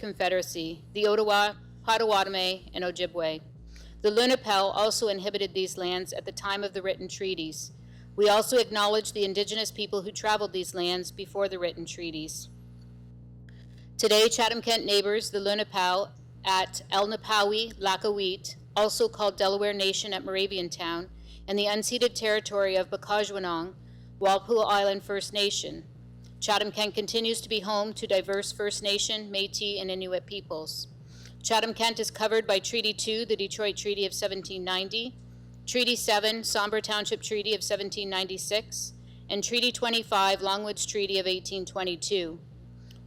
Confederacy, the Ottawa, Potawatomi, and Ojibwe. The Lenape also inhabited these lands at the time of the written treaties. We also acknowledge the Indigenous people who traveled these lands before the written treaties. Today, Chatham-Kent neighbors the Lenape at El Napawi, Lakawit, also called Delaware Nation at Moraviantown, and the unceded territory of Bakajwanong, Walpole Island First Nation. Chatham-Kent continues to be home to diverse First Nation, Métis, and Inuit peoples. Chatham-Kent is covered by Treaty 2, the Detroit Treaty of 1790, Treaty 7, Sombre Township Treaty of 1796, and Treaty 25, Longwoods Treaty of 1822.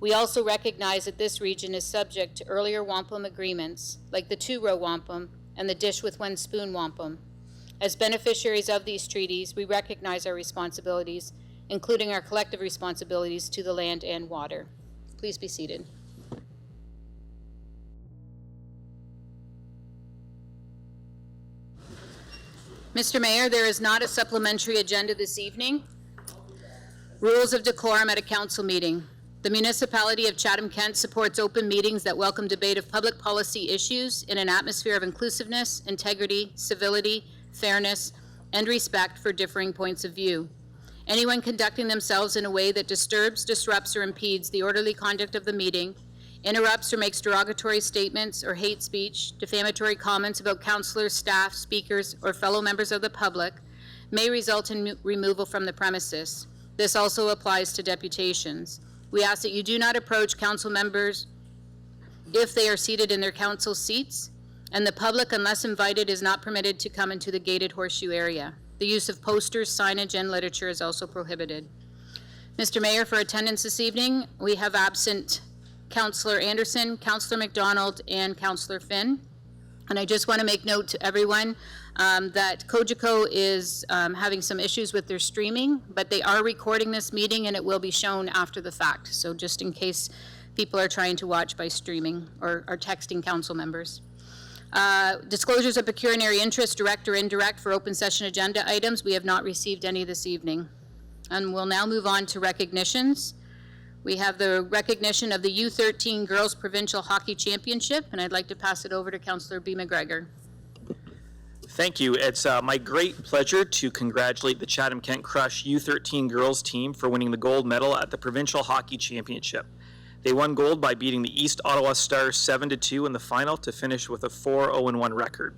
We also recognize that this region is subject to earlier wampum agreements, like the two-row wampum and the dish with one spoon wampum. As beneficiaries of these treaties, we recognize our responsibilities, including our collective responsibilities to the land and water. Please be seated. Mr. Mayor, there is not a supplementary agenda this evening. Rules of decorum at a council meeting. The municipality of Chatham-Kent supports open meetings that welcome debate of public policy issues in an atmosphere of inclusiveness, integrity, civility, fairness, and respect for differing points of view. Anyone conducting themselves in a way that disturbs, disrupts, or impedes the orderly conduct of the meeting, interrupts or makes derogatory statements or hate speech, defamatory comments about councillors, staff, speakers, or fellow members of the public may result in removal from the premises. This also applies to deputations. We ask that you do not approach council members if they are seated in their council seats, and the public, unless invited, is not permitted to come into the gated horseshoe area. The use of posters, signage, and literature is also prohibited. Mr. Mayor, for attendance this evening, we have absent Councillor Anderson, Councillor McDonald, and Councillor Finn. And I just want to make note to everyone that Cogeco is having some issues with their streaming, but they are recording this meeting and it will be shown after the fact. So just in case people are trying to watch by streaming or are texting council members. Disclosures of pecuniary interest, direct or indirect, for open session agenda items. We have not received any this evening. And we'll now move on to recognitions. We have the recognition of the U13 Girls Provincial Hockey Championship, and I'd like to pass it over to Councillor B. McGregor. Thank you. It's my great pleasure to congratulate the Chatham-Kent Crush U13 girls team for winning the gold medal at the Provincial Hockey Championship. They won gold by beating the East Ottawa Stars 7-2 in the final to finish with a 4-0-1 record.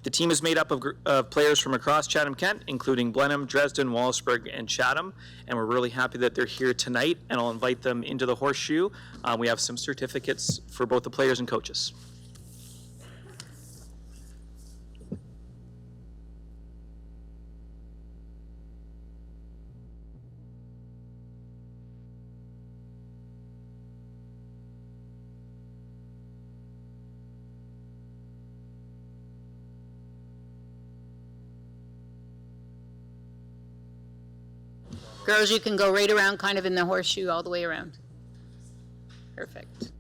The team is made up of players from across Chatham-Kent, including Blenheim, Dresden, Wallaceburg, and Chatham, and we're really happy that they're here tonight, and I'll invite them into the horseshoe. We have some certificates for both the players and coaches. Girls, you can go right around kind of in the horseshoe all the way around. Perfect.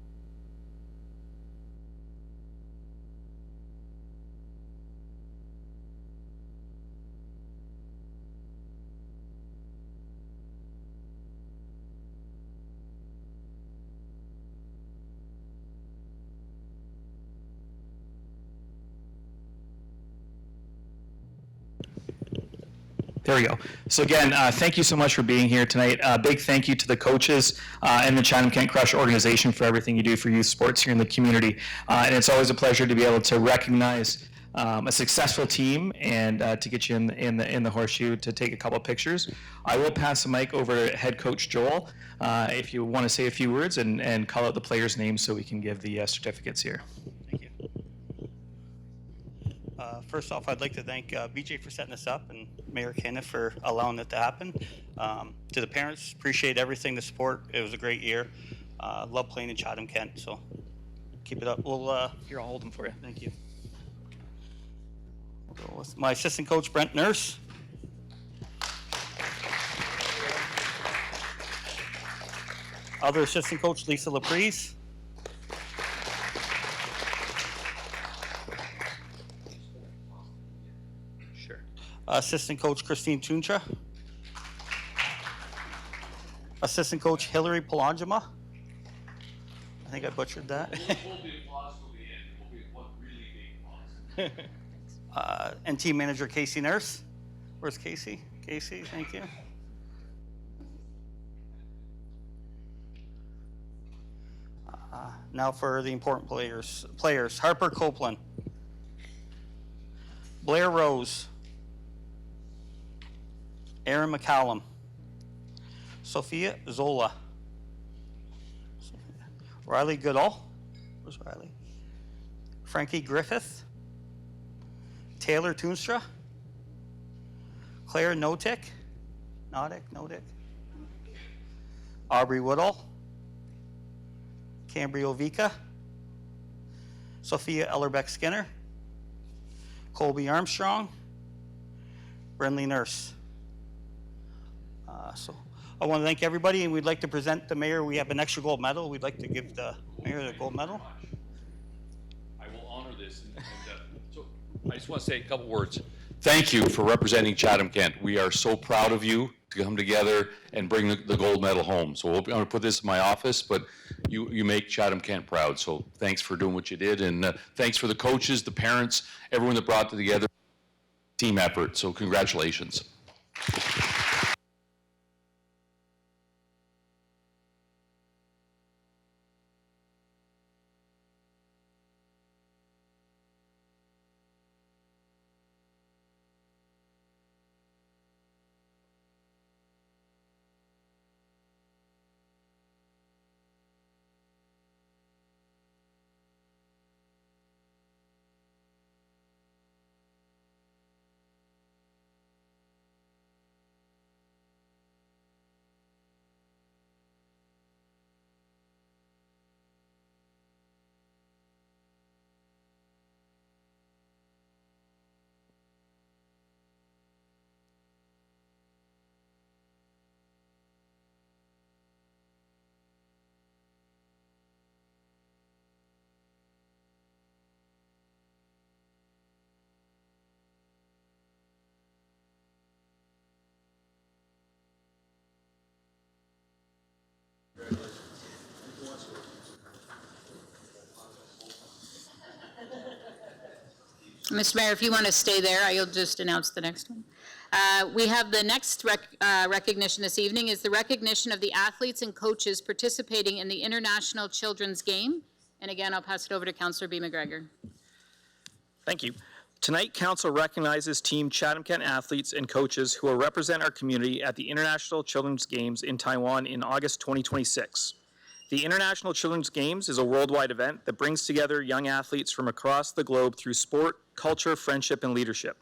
There we go. So again, thank you so much for being here tonight. Big thank you to the coaches and the Chatham-Kent Crush organization for everything you do for youth sports here in the community. And it's always a pleasure to be able to recognize a successful team and to get you in the horseshoe to take a couple pictures. I will pass the mic over to head coach Joel if you want to say a few words and call out the players' names so we can give the certificates here. Thank you. First off, I'd like to thank BJ for setting this up and Mayor Kenneth for allowing it to happen. To the parents, appreciate everything, the support. It was a great year. Love playing in Chatham-Kent, so keep it up. We'll Here, I'll hold them for you. thank you. We'll go with my assistant coach, Brent Nurse. Other assistant coach, Lisa Laprise. Sure. Assistant coach, Christine Tuncha. Assistant coach, Hillary Palangema. I think I butchered that. We'll be applause till the end. We'll be one really big applause. And team manager Casey Nurse. Where's Casey? Casey, thank you. Now for the important players. Harper Copeland. Blair Rose. Aaron McCallum. Sophia Zola. Riley Goodall. Where's Riley? Frankie Griffith. Taylor Toonstra. Claire Notick. Nodick. Aubrey Woodall. Cambry Ovica. Sophia Ellerbeck Skinner. Colby Armstrong. Brenly Nurse. So I want to thank everybody, and we'd like to present the mayor. We have an extra gold medal. We'd like to give the mayor the gold medal. I will honor this. So I just want to say a couple words. Thank you for representing Chatham-Kent. We are so proud of you to come together and bring the gold medal home. So I'm going to put this in my office, but you make Chatham-Kent proud. So thanks for doing what you did, and thanks for the coaches, the parents, everyone that brought it together. Team effort. So congratulations. Mr. Mayor, if you want to stay there, I'll just announce the next one. We have the next recognition this evening is the recognition of the athletes and coaches participating in the International Children's Game. And again, I'll pass it over to Councillor B. McGregor. Thank you. Tonight, Council recognizes Team Chatham-Kent athletes and coaches who will represent our community at the International Children's Games in Taiwan in August 2026. The International Children's Games is a worldwide event that brings together young athletes from across the globe through sport, culture, friendship, and leadership.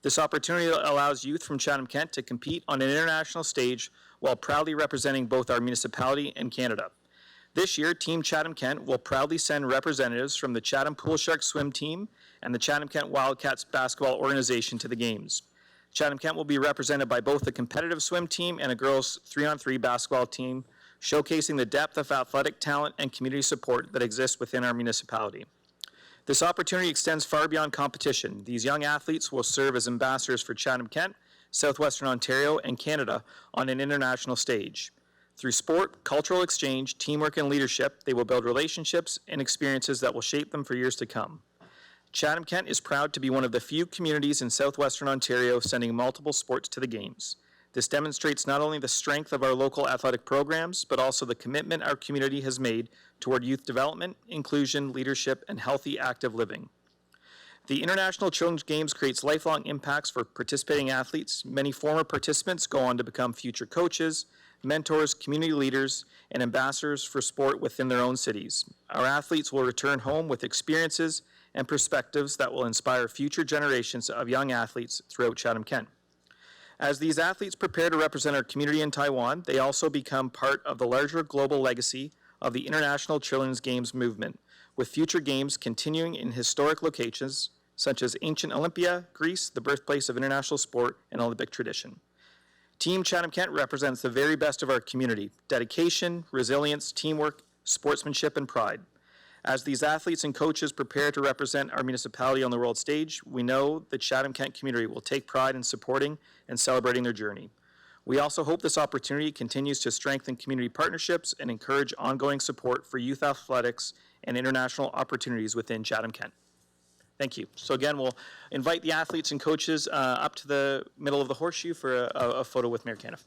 This opportunity allows youth from Chatham-Kent to compete on an international stage while proudly representing both our municipality and Canada. This year, Team Chatham-Kent will proudly send representatives from the Chatham Pool Sharks swim team and the Chatham-Kent Wildcats basketball organization to the games. Chatham-Kent will be represented by both a competitive swim team and a girls' 3-on-3 basketball team, showcasing the depth of athletic talent and community support that exists within our municipality. This opportunity extends far beyond competition. These young athletes will serve as ambassadors for Chatham-Kent, Southwestern Ontario, and Canada on an international stage. Through sport, cultural exchange, teamwork, and leadership, they will build relationships and experiences that will shape them for years to come. Chatham-Kent is proud to be one of the few communities in Southwestern Ontario sending multiple sports to the Games. This demonstrates not only the strength of our local athletic programs, but also the commitment our community has made toward youth development, inclusion, leadership, and healthy, active living. The International Children's Games creates lifelong impacts for participating athletes. Many former participants go on to become future coaches, mentors, community leaders, and ambassadors for sport within their own cities. Our athletes will return home with experiences and perspectives that will inspire future generations of young athletes throughout Chatham-Kent. As these athletes prepare to represent our community in Taiwan, they also become part of the larger global legacy of the International Children's Games movement, with future games continuing in historic locations such as ancient Olympia, Greece, the birthplace of international sport and Olympic tradition. Team Chatham-Kent represents the very best of our community: dedication, resilience, teamwork, sportsmanship, and pride. As these athletes and coaches prepare to represent our municipality on the world stage, we know the Chatham-Kent community will take pride in supporting and celebrating their journey. We also hope this opportunity continues to strengthen community partnerships and encourage ongoing support for youth athletics and international opportunities within Chatham-Kent. Thank you. So again, we'll invite the athletes and coaches up to the middle of the horseshoe for a photo with Mayor Caniff.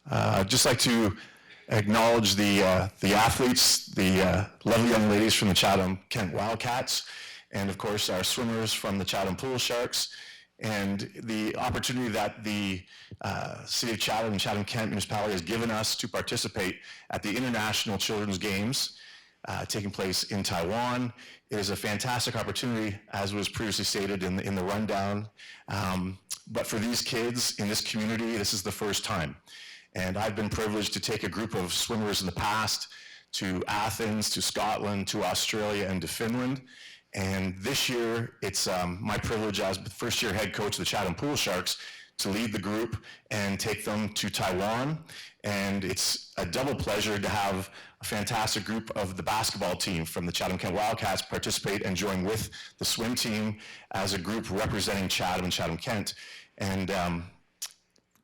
I'd just like to acknowledge the athletes, the lovely young ladies from the Chatham-Kent Wildcats, and of course our swimmers from the Chatham Pool Sharks, and the opportunity that the City of Chatham and Chatham-Kent Municipality has given us to participate at the International Children's Games taking place in Taiwan. It is a fantastic opportunity, as was previously stated in the rundown. But for these kids in this community, this is the first time. And I've been privileged to take a group of swimmers in the past to Athens, to Scotland, to Australia, and to Finland. And this year, it's my privilege as the first-year head coach of the Chatham Pool Sharks to lead the group and take them to Taiwan. And it's a double pleasure to have a fantastic group of the basketball team from the Chatham-Kent Wildcats participate and join with the swim team as a group representing Chatham and Chatham-Kent. And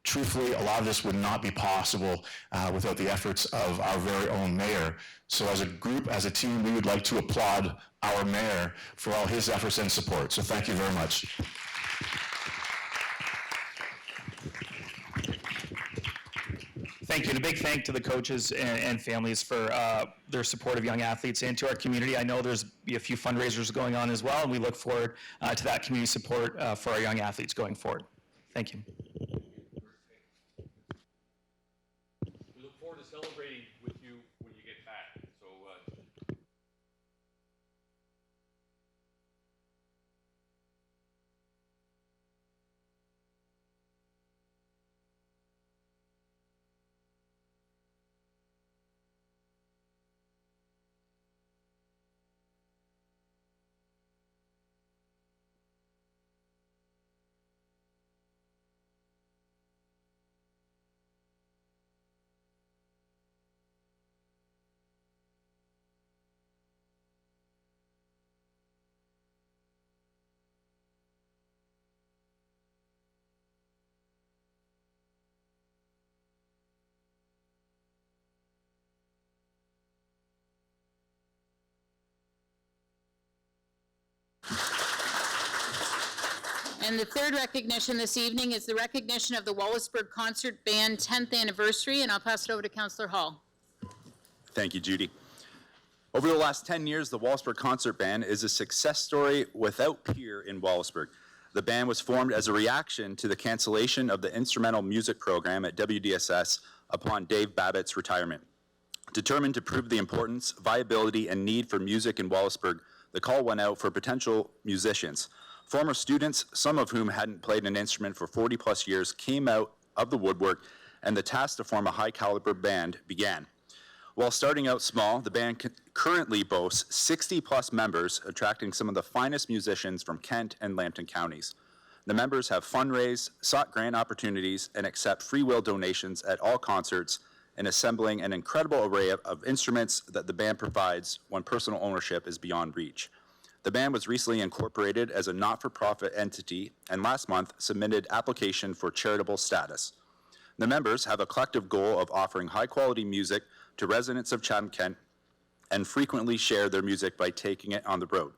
truthfully, a lot of this would not be possible without the efforts of our very own mayor. So as a group, as a team, we would like to applaud our mayor for all his efforts and support. So thank you very much. Thank you, and a big thank to the coaches and families for their support of young athletes and to our community. I know there's a few fundraisers going on as well, and we look forward to that community support for our young athletes going forward. Thank you. We look forward to celebrating with you when you get back. So, And the third recognition this evening is the recognition of the Wallaceburg Concert Band 10th anniversary, and I'll pass it over to Councillor Hall. Thank you, Judy. Over the last 10 years, the Wallaceburg Concert Band is a success story without peer in Wallaceburg. The band was formed as a reaction to the cancellation of the instrumental music program at WDSS upon Dave Babbitt's retirement. Determined to prove the importance, viability, and need for music in Wallaceburg, the call went out for potential musicians. Former students, some of whom hadn't played an instrument for 40-plus years, came out of the woodwork, and the task to form a high-caliber band began. While starting out small, the band currently boasts 60-plus members, attracting some of the finest musicians from Kent and Lambton counties. The members have fundraised, sought grant opportunities, and accept free will donations at all concerts, and assembling an incredible array of instruments that the band provides when personal ownership is beyond reach. The band was recently incorporated as a not-for-profit entity, and last month submitted application for charitable status. The members have a collective goal of offering high-quality music to residents of Chatham-Kent and frequently share their music by taking it on the road.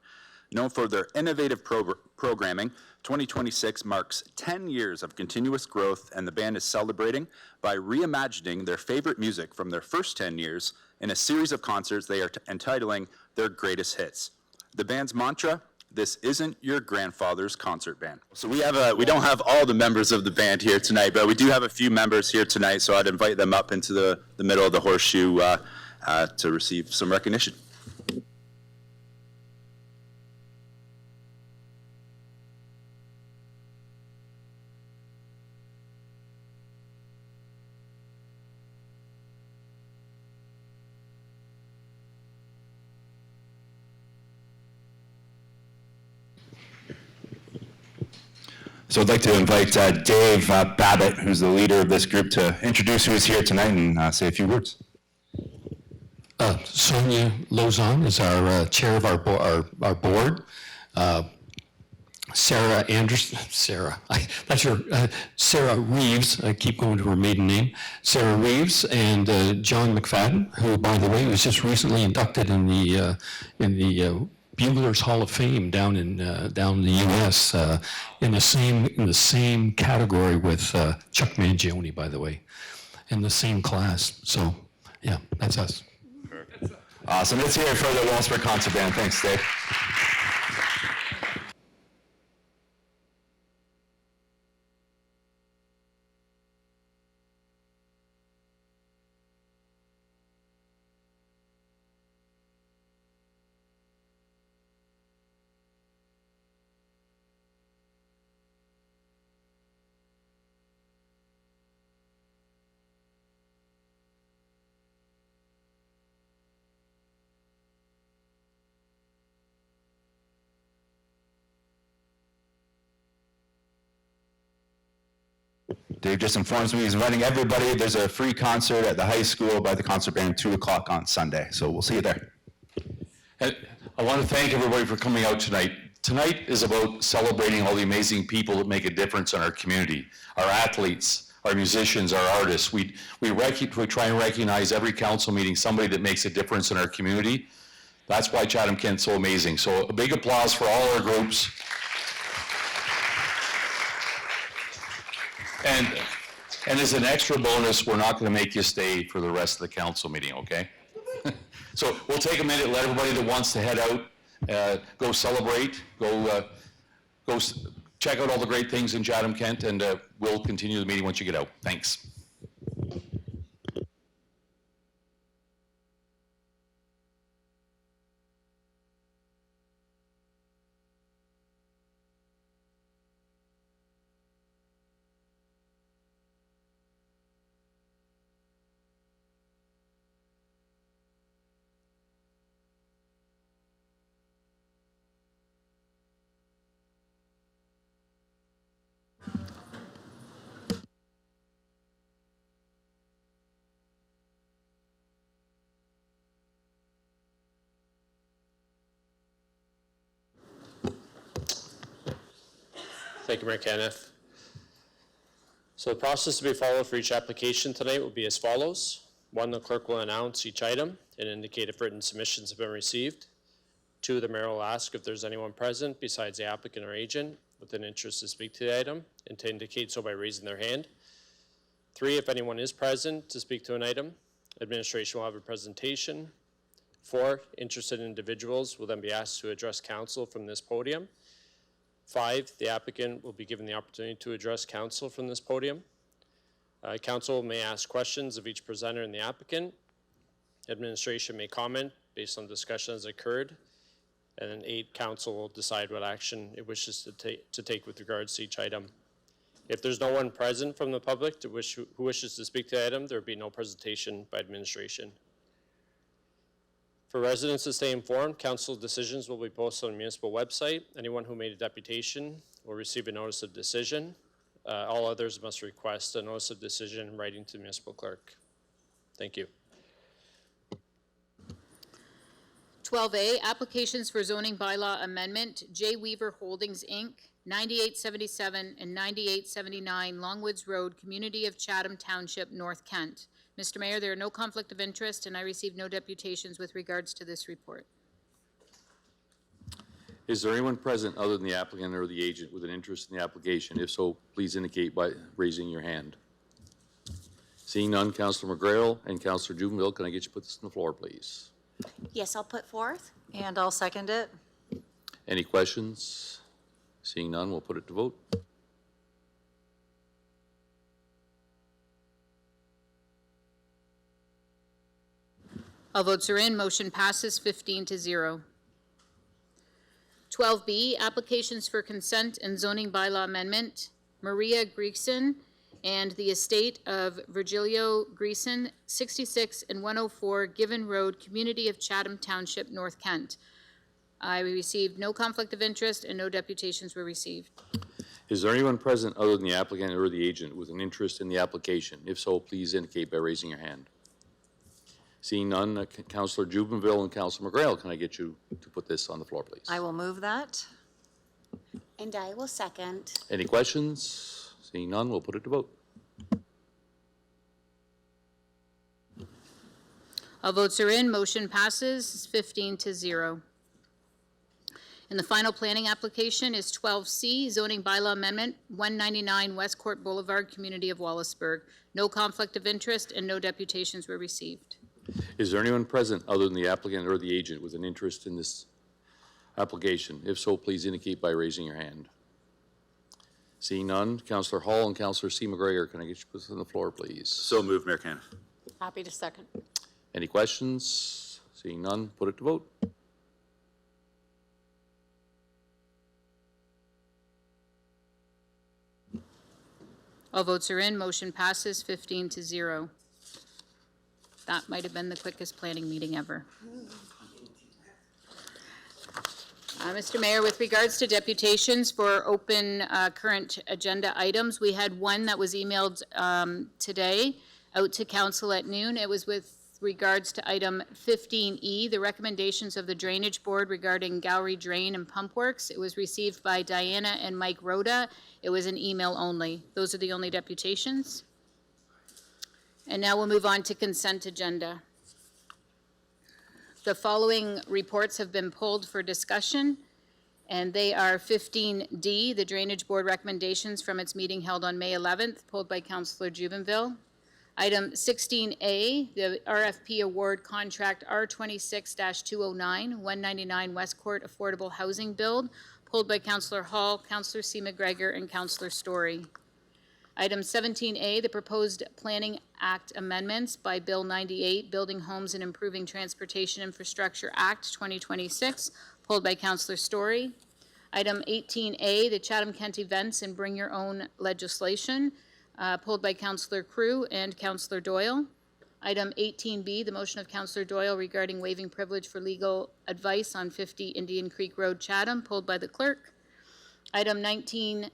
Known for their innovative programming, 2026 marks 10 years of continuous growth, and the band is celebrating by reimagining their favorite music from their first 10 years in a series of concerts they are entitling their greatest hits. The band's mantra: "This isn't your grandfather's concert band." So we don't have all the members of the band here tonight, but we do have a few members here tonight, so I'd invite them up into the middle of the horseshoe to receive some recognition. So I'd like to invite Dave Babbitt, who's the leader of this group, to introduce who is here tonight and say a few words. Sonia Lozon is our chair of our board. Sarah Anderson, Sarah Reeves, I keep going to her maiden name, Sarah Reeves, and John McFadden, who, by the way, was just recently inducted in the Buglers Hall of Fame down in the U.S. In the same category with Chuck Mangione, by the way, in the same class. So, yeah, that's us. Awesome. Let's hear it for the Wellsburg Concert Band. Thanks, Dave. Dave just informs me he's inviting everybody. There's a free concert at the high school by the concert band, 2 o'clock on Sunday. So we'll see you there. And I want to thank everybody for coming out tonight. Tonight is about celebrating all the amazing people that make a difference in our community, our athletes, our musicians, our artists. We try and recognize every council meeting somebody that makes a difference in our community. That's why Chatham-Kent's so amazing. So a big applause for all our groups. And as an extra bonus, we're not going to make you stay for the rest of the council meeting, okay? So we'll take a minute, let everybody that wants to head out, go celebrate, go check out all the great things in Chatham-Kent, and we'll continue the meeting once you get out. Thanks. Thank you, Mayor Kenneth. So the process to be followed for each application tonight will be as follows. 1, the clerk will announce each item and indicate if written submissions have been received. 2, the mayor will ask if there's anyone present besides the applicant or agent with an interest to speak to the item and to indicate so by raising their hand. 3, if anyone is present to speak to an item, administration will have a presentation. 4, interested individuals will then be asked to address council from this podium. 5, the applicant will be given the opportunity to address council from this podium. Council may ask questions of each presenter and the applicant. Administration may comment based on discussions that occurred. And then 8, council will decide what action it wishes to take with regards to each item. If there's no one present from the public who wishes to speak to the item, there will be no presentation by administration. For residents to stay informed, council decisions will be posted on the municipal website. Anyone who made a deputation will receive a notice of decision. All others must request a notice of decision in writing to the municipal clerk. Thank you. 12A, applications for zoning bylaw amendment, J. Weaver Holdings, Inc., 9877 and 9879 Longwoods Road, Community of Chatham Township, North Kent. Mr. Mayor, there are no conflict of interest, and I received no deputations with regards to this report. Is there anyone present other than the applicant or the agent with an interest in the application? If so, please indicate by raising your hand. Seeing none, Councillor McGrail and Councillor Jubenville, can I get you to put this on the floor, please? Yes, I'll put forth. And I'll second it. Any questions? Seeing none, we'll put it to vote. All votes are in. Motion passes 15-0. 12B, applications for consent and zoning bylaw amendment, Maria Greason and the estate of Virgilio Greason, 66 and 104 Given Road, Community of Chatham Township, North Kent. I received no conflict of interest and no deputations were received. Is there anyone present other than the applicant or the agent with an interest in the application? If so, please indicate by raising your hand. Seeing none, Councillor Jubenville and Councillor McGrail, can I get you to put this on the floor, please? I will move that. And I will second. Any questions? Seeing none, we'll put it to vote. All votes are in, motion passes 15-0. And the final planning application is 12C, zoning bylaw amendment, 199 West Court Boulevard, Community of Wallaceburg. No conflict of interest and no deputations were received. Is there anyone present other than the applicant or the agent with an interest in this application? If so, please indicate by raising your hand. Seeing none, Councillor Hall and Councillor C. McGregor, can I get you to put this on the floor, please? So moved, Mayor Caniff. Happy to second. Any questions? Seeing none, put it to vote. All votes are in, motion passes 15-0. That might have been the quickest planning meeting ever. Mr. Mayor, with regards to deputations for open current agenda items, we had one that was emailed today out to council at noon. It was with regards to item 15E, the recommendations of the Drainage Board regarding Gowrie Drain and Pump Works. It was received by Diana and Mike Rhoda. It was an email only. Those are the only deputations. And now we'll move on to consent agenda. The following reports have been pulled for discussion, and they are 15D, the Drainage Board recommendations from its meeting held on May 11th, pulled by Councillor Jubenville. Item 16A, the RFP award contract R26-209, 199 West Court Affordable Housing Build, pulled by Councillor Hall, Councillor C. McGregor, and Councillor Story. Item 17A, the proposed Planning Act amendments by Bill 98, Building Homes and Improving Transportation Infrastructure Act 2026, pulled by Councillor Story. Item 18A, the Chatham-Kent Events and Bring Your Own legislation, pulled by Councillor Crew and Councillor Doyle. Item 18B, the motion of Councillor Doyle regarding waiving privilege for legal advice on 50 Indian Creek Road, Chatham, pulled by the clerk. Item 19A,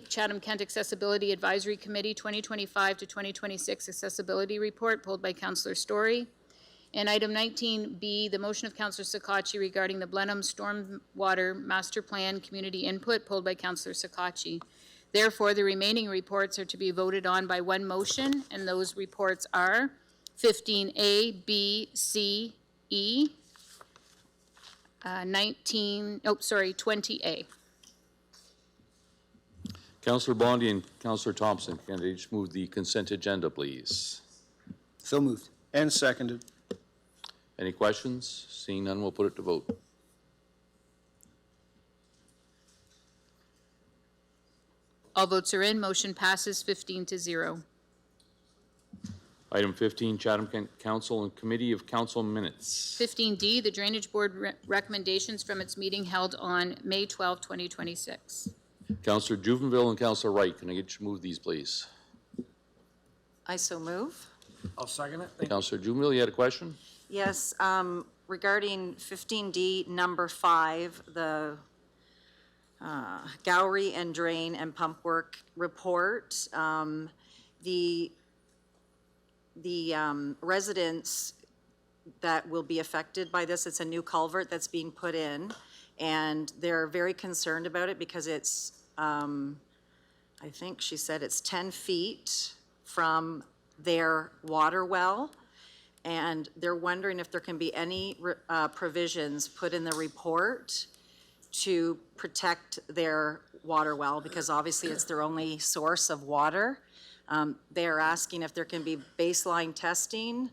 Chatham-Kent Accessibility Advisory Committee 2025 to 2026 Accessibility Report, pulled by Councillor Story. And item 19B, the motion of Councillor Sakachi regarding the Blenheim Stormwater Master Plan Community Input, pulled by Councillor Sakachi. Therefore, the remaining reports are to be voted on by one motion, and those reports are 15A, B, C, E, 20A. Councillor Bondi and Councillor Thompson, can I just move the consent agenda, please? So moved. And seconded. Any questions? Seeing none, we'll put it to vote. All votes are in, motion passes 15-0. Item 15, Chatham-Kent Council and Committee of Council Minutes. 15D, the Drainage Board recommendations from its meeting held on May 12, 2026. Councillor Juvenville and Councillor Wright, can I get you to move these, please? I so move. I'll second it. Councillor Juvenville, you had a question? Yes, regarding 15D, number 5, the Gowrie and Drain and Pump Work report. The residents that will be affected by this, it's a new culvert that's being put in, and they're very concerned about it because it's, I think she said it's 10 feet from their water well, and they're wondering if there can be any provisions put in the report to protect their water well, because obviously it's their only source of water. They are asking if there can be baseline testing,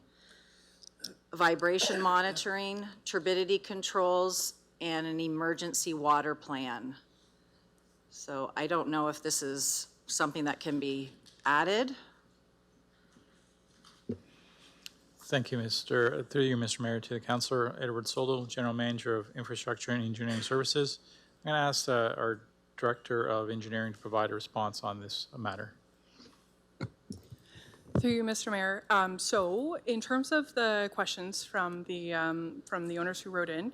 vibration monitoring, turbidity controls, and an emergency water plan. So I don't know if this is something that can be added. Thank you, through you, Mr. Mayor, to the Councillor Edward Soto, General Manager of Infrastructure and Engineering Services. I'm going to ask our Director of Engineering to provide a response on this matter. Through you, Mr. Mayor. So in terms of the questions from the owners who wrote in,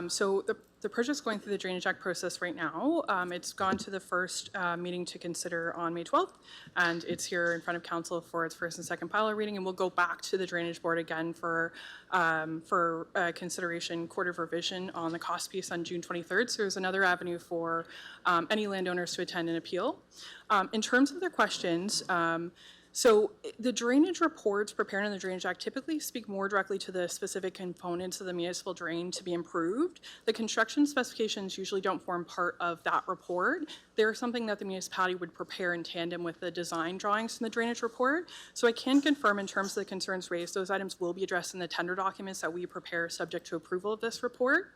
so the the project's going through the Drainage Act process right now. It's gone to the first meeting to consider on May 12th, and it's here in front of council for its first and second pilot reading, and we'll go back to the Drainage Board again for consideration quarter revision on the cost piece on June 23rd. So there's another avenue for any landowners to attend and appeal. In terms of their questions, so the drainage reports prepared in the Drainage Act typically speak more directly to the specific components of the municipal drain to be improved. The construction specifications usually don't form part of that report. They're something that the municipality would prepare in tandem with the design drawings from the drainage report. So I can confirm in terms of the concerns raised, those items will be addressed in the tender documents that we prepare subject to approval of this report.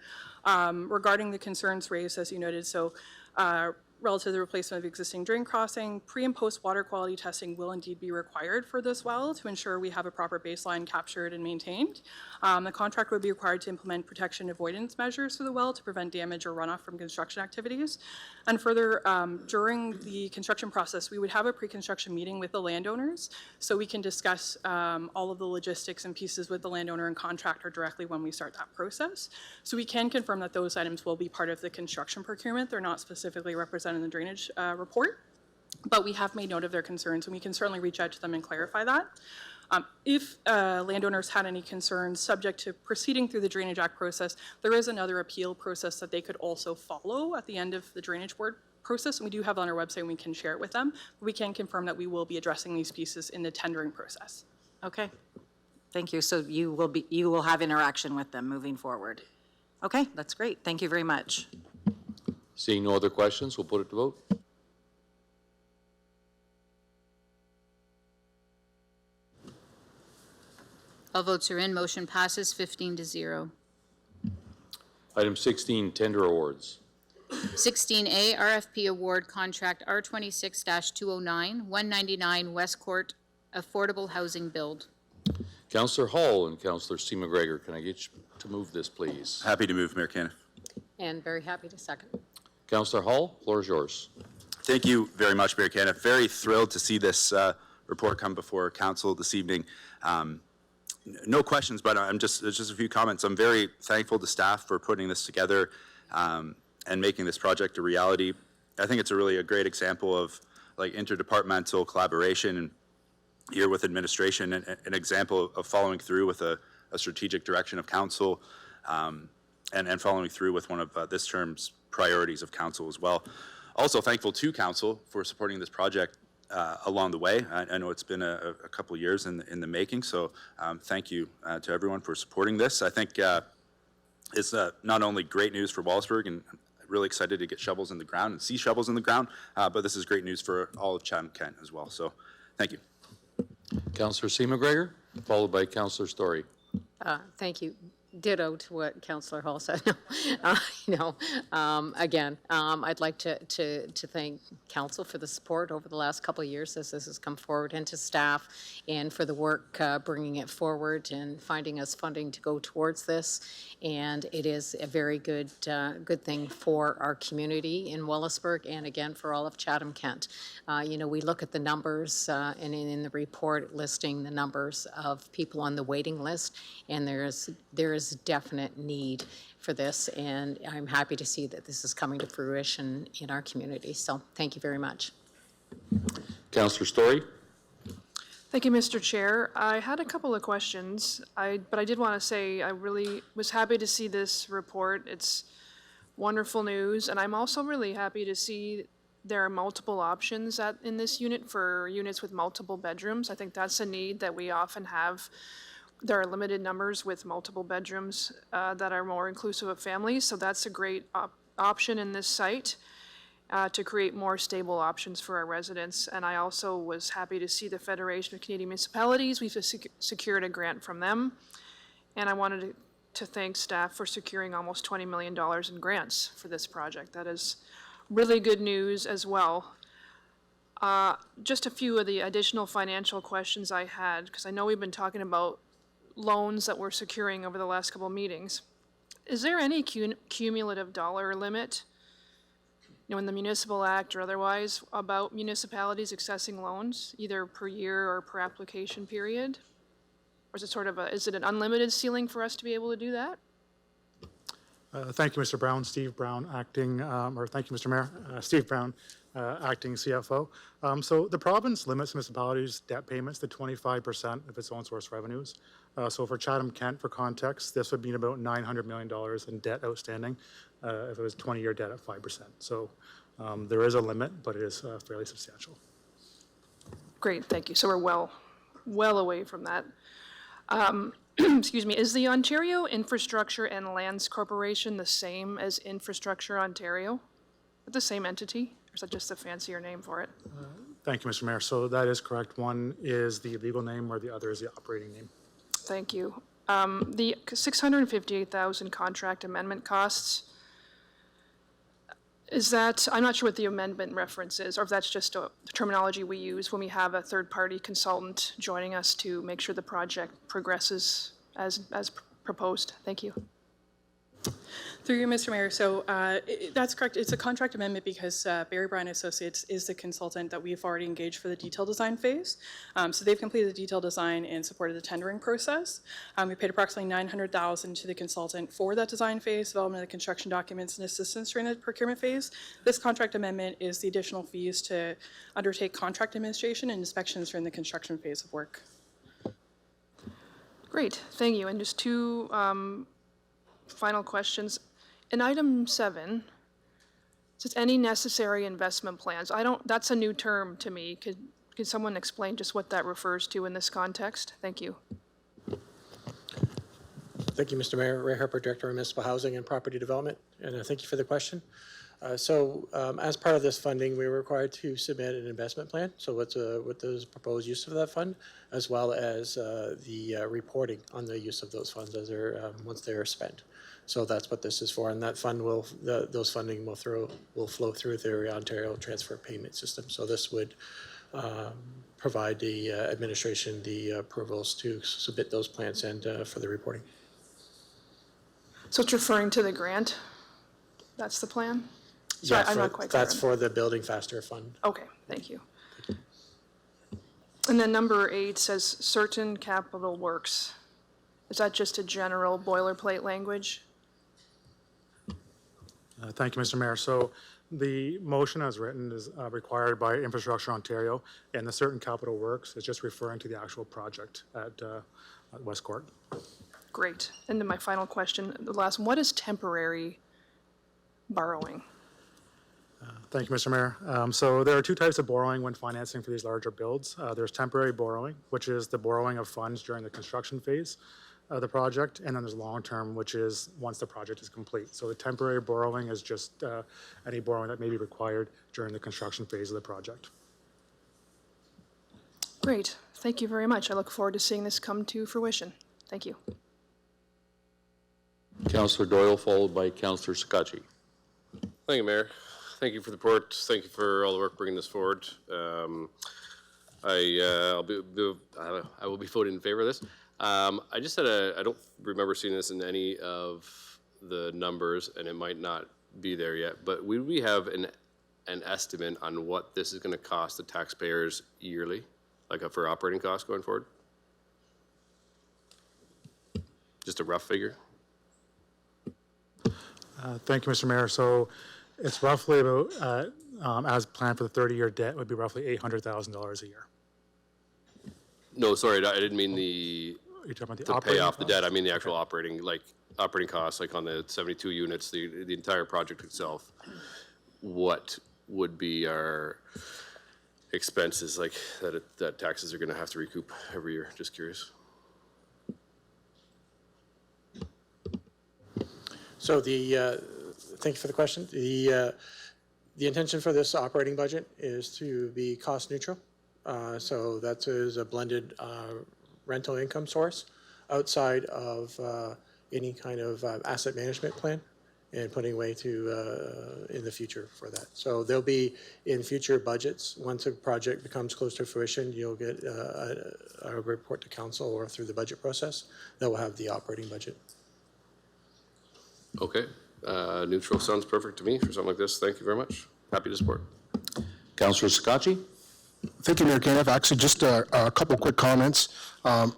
Regarding the concerns raised, as you noted, so relative to the replacement of existing drain crossing, pre and post water quality testing will indeed be required for this well to ensure we have a proper baseline captured and maintained. The contract would be required to implement protection avoidance measures for the well to prevent damage or runoff from construction activities. And further, during the construction process, we would have a pre-construction meeting with the landowners so we can discuss all of the logistics and pieces with the landowner and contractor directly when we start that process. So we can confirm that those items will be part of the construction procurement. They're not specifically represented in the drainage report, but we have made note of their concerns, and we can certainly reach out to them and clarify that. If landowners had any concerns subject to proceeding through the Drainage Act process, there is another appeal process that they could also follow at the end of the Drainage Board process, and we do have it on our website and we can share it with them. We can confirm that we will be addressing these pieces in the tendering process. Okay, thank you. So you will have interaction with them moving forward. Okay, that's great. Thank you very much. Seeing no other questions, we'll put it to vote. All votes are in. Motion passes 15-0. Item 16, tender awards. 16A, RFP Award Contract R26-209, 199 West Court Affordable Housing Build. Councillor Hall and Councillor C. McGregor, can I get you to move this, please? Happy to move, Mayor Caniff. And very happy to second. Councillor Hall, floor is yours. Thank you very much, Mayor Caniff. Very thrilled to see this report come before council this evening. No questions, but just a few comments. I'm very thankful to staff for putting this together and making this project a reality. I think it's a great example of like interdepartmental collaboration and here with administration, and an example of following through with a strategic direction of council and following through with one of this term's priorities of council as well. Also thankful to council for supporting this project along the way. I know it's been a couple years in the making, so thank you to everyone for supporting this. I think it's not only great news for Wallaceburg, and really excited to get shovels in the ground and see shovels in the ground, but this is great news for all of Chatham-Kent as well. So thank you. Councillor C. McGregor, followed by Councillor Story. Thank you. Ditto to what Councillor Hall said. Again, I'd like to thank council for the support over the last couple of years as this has come forward, and to staff and for the work bringing it forward and finding us funding to go towards this. And it is a very good thing for our community in Wallaceburg, and again for all of Chatham-Kent. We look at the numbers and in the report listing the numbers of people on the waiting list, and there is definite need for this, and I'm happy to see that this is coming to fruition in our community. So thank you very much. Councillor Story. Thank you, Mr. Chair. I had a couple of questions, but I did want to say I really was happy to see this report. It's wonderful news, and I'm also really happy to see there are multiple options in this unit for units with multiple bedrooms. I think that's a need that we often have. There are limited numbers with multiple bedrooms that are more inclusive of families, so that's a great option in this site to create more stable options for our residents. And I also was happy to see the Federation of Canadian Municipalities. We've secured a grant from them, and I wanted to thank staff for securing almost $20 million in grants for this project. That is really good news as well. Just a few of the additional financial questions I had, because I know we've been talking about loans that we're securing over the last couple of meetings. Is there any cumulative dollar limit, in the Municipal Act or otherwise, about municipalities accessing loans, either per year or per application period? Or is it is it an unlimited ceiling for us to be able to do that? Thank you, Mr. Brown. Steve Brown, acting, or thank you, Mr. Mayor. Steve Brown, acting CFO. So the province limits municipalities' debt payments to 25% of its own source revenues. So for Chatham-Kent, for context, this would mean about $900 million in debt outstanding if it was 20-year debt at 5%. So there is a limit, but it is fairly substantial. Great, thank you. So we're well away from that. Excuse me, is the Ontario Infrastructure and Lands Corporation the same as Infrastructure Ontario? Is it the same entity, or is that just a fancier name for it? Thank you, Mr. Mayor. So that is correct. One is the legal name where the other is the operating name. Thank you. The $658,000 contract amendment costs, is that, I'm not sure what the amendment reference is, or if that's just the terminology we use when we have a third-party consultant joining us to make sure the project progresses as proposed. Thank you. Through you, Mr. Mayor. So that's correct. It's a contract amendment because Barry Bryan Associates is the consultant that we've already engaged for the detail design phase. So they've completed the detail design and supported the tendering process. We paid approximately $900,000 to the consultant for that design phase, development of the construction documents, and assistance during the procurement phase. This contract amendment is the additional fees to undertake contract administration and inspections during the construction phase of work. Great, thank you. And just two final questions. In item 7, it says any necessary investment plans. That's a new term to me. Could someone explain just what that refers to in this context? Thank you. Thank you, Mr. Mayor. Ray Harper, Director of Municipal Housing and Property Development, and thank you for the question. As part of this funding, we were required to submit an investment plan. So what is proposed use of that fund, as well as the reporting on the use of those funds as once they are spent. So that's what this is for, and that fund those funding will flow through the Ontario Transfer Payment System. So this would provide the administration the approvals to submit those plans and for the reporting. So it's referring to the grant? That's the plan? Sorry, Yeah, I'm not quite clear. that's for the Building Faster Fund. Okay, thank you. And then number 8 says certain capital works. Is that just a general boilerplate language? Thank you, Mr. Mayor. So the motion as written is required by Infrastructure Ontario, and the certain capital works is just referring to the actual project at West Court. Great. And then my final question, the last one, what is temporary borrowing? Thank you, Mr. Mayor. So there are two types of borrowing when financing for these larger builds. There's temporary borrowing, which is the borrowing of funds during the construction phase of the project, and then there's long-term, which is once the project is complete. So the temporary borrowing is just any borrowing that may be required during the construction phase of the project. Great. Thank you very much. I look forward to seeing this come to fruition. Thank you. Councillor Doyle, followed by Councillor Scacchi. Thank you, Mayor. Thank you for the report. Thank you for all the work bringing this forward. I will be voting in favor of this. I just had I don't remember seeing this in any of the numbers, and it might not be there yet, but would we have an estimate on what this is going to cost the taxpayers yearly, like for operating costs going forward? Just a rough figure? Thank you, Mr. Mayor. So it's roughly about, as planned for the 30-year debt, would be roughly $800,000 a year. No, sorry, I didn't mean the You're talking about the to pay operating off the costs? debt. I mean the actual operating costs, like on the 72 units, the entire project itself. What would be our expenses like that taxes are going to have to recoup every year? Just curious. So thank you for the question. The intention for this operating budget is to be cost neutral. So that is a blended rental income source outside of any kind of asset management plan and putting away to in the future for that. So there'll be in future budgets, once a project becomes close to fruition, you'll get a report to council or through the budget process that will have the operating budget. Okay, neutral sounds perfect to me for something like this. Thank you very much. Happy to support. Councillor Scacchi. Thank you, Mayor Caniff. Actually, just a couple quick comments.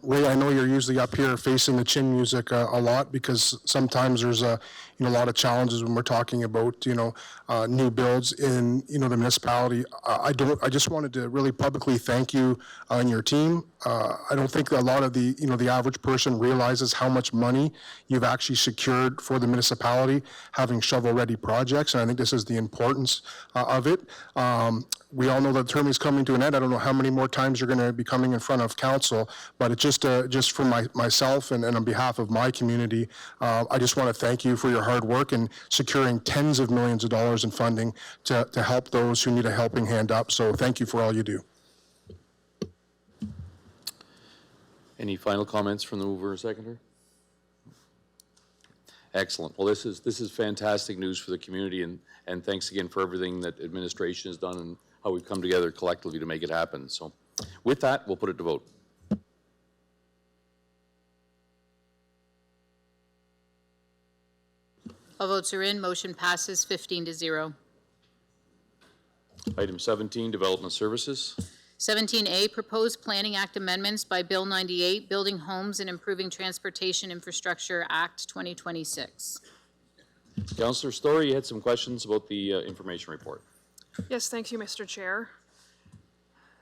Ray, I know you're usually up here facing the chin music a lot because sometimes there's a lot of challenges when we're talking about new builds in the municipality. I just wanted to really publicly thank you and your team. I don't think a lot of the average person realizes how much money you've actually secured for the municipality having shovel-ready projects, and I think this is the importance of it. We all know that the term is coming to an end. I don't know how many more times you're going to be coming in front of council, but it's just for myself and on behalf of my community, I just want to thank you for your hard work in securing tens of millions of dollars in funding to help those who need a helping hand up. So thank you for all you do. Any final comments from the mover or seconder? Excellent. Well, this is fantastic news for the community, and thanks again for everything that administration has done and how we've come together collectively to make it happen. So with that, we'll put it to vote. All votes are in. Motion passes 15-0. Item 17, Development Services. 17A, Proposed Planning Act Amendments by Bill 98, Building Homes and Improving Transportation Infrastructure Act 2026. Councillor Story, you had some questions about the information report. Yes, thank you, Mr. Chair.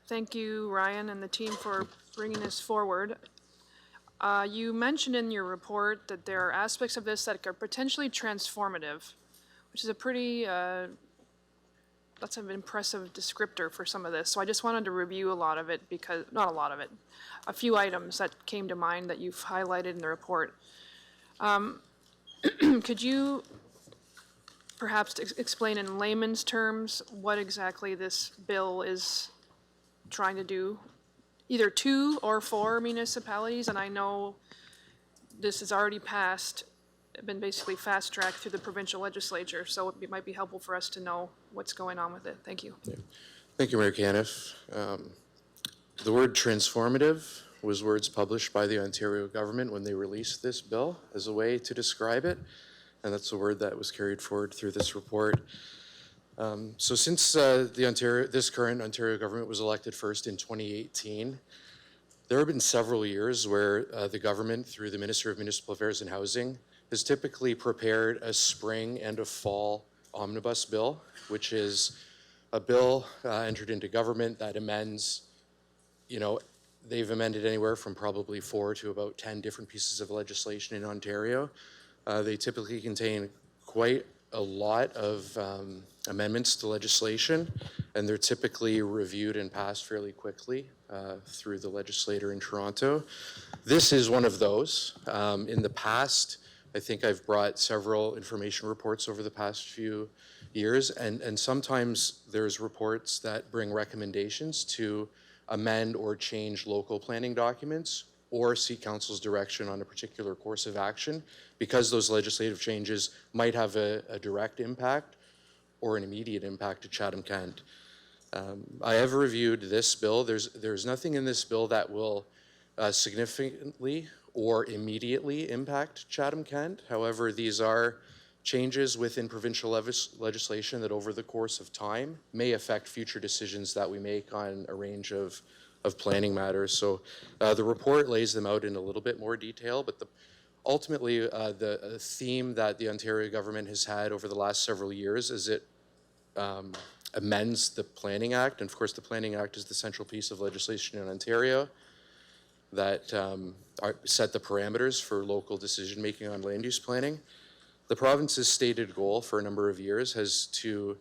Thank you, Ryan and the team, for bringing this forward. You mentioned in your report that there are aspects of this that are potentially transformative, which is a pretty, that's an impressive descriptor for some of this. So I just wanted to review a lot of it because, not a lot of it, a few items that came to mind that you've highlighted in the report. Could you perhaps explain in layman's terms what exactly this bill is trying to do, either to or for municipalities? And I know this has already passed, been basically fast-tracked through the provincial legislature, so it might be helpful for us to know what's going on with it. Thank you. Yeah. Thank you, Mayor Caniff. The word transformative was words published by the Ontario government when they released this bill as a way to describe it, and that's a word that was carried forward through this report. So since this current Ontario government was elected first in 2018, there have been several years where the government, through the Minister of Municipal Affairs and Housing, has typically prepared a spring and a fall omnibus bill, which is a bill entered into government that amends, they've amended anywhere from probably 4 to about 10 different pieces of legislation in Ontario. They typically contain quite a lot of amendments to legislation, and they're typically reviewed and passed fairly quickly through the legislator in Toronto. This is one of those. In the past, I think I've brought several information reports over the past few years, and sometimes there's reports that bring recommendations to amend or change local planning documents or seek council's direction on a particular course of action, because those legislative changes might have a direct impact or an immediate impact to Chatham-Kent. I have reviewed this bill. There's nothing in this bill that will significantly or immediately impact Chatham-Kent. However, these are changes within provincial legislation that over the course of time may affect future decisions that we make on a range of planning matters. So the report lays them out in a little bit more detail, but ultimately the theme that the Ontario government has had over the last several years is it amends the Planning Act. And of course, the Planning Act is the central piece of legislation in Ontario that set the parameters for local decision-making on land use planning. The province's stated goal for a number of years has to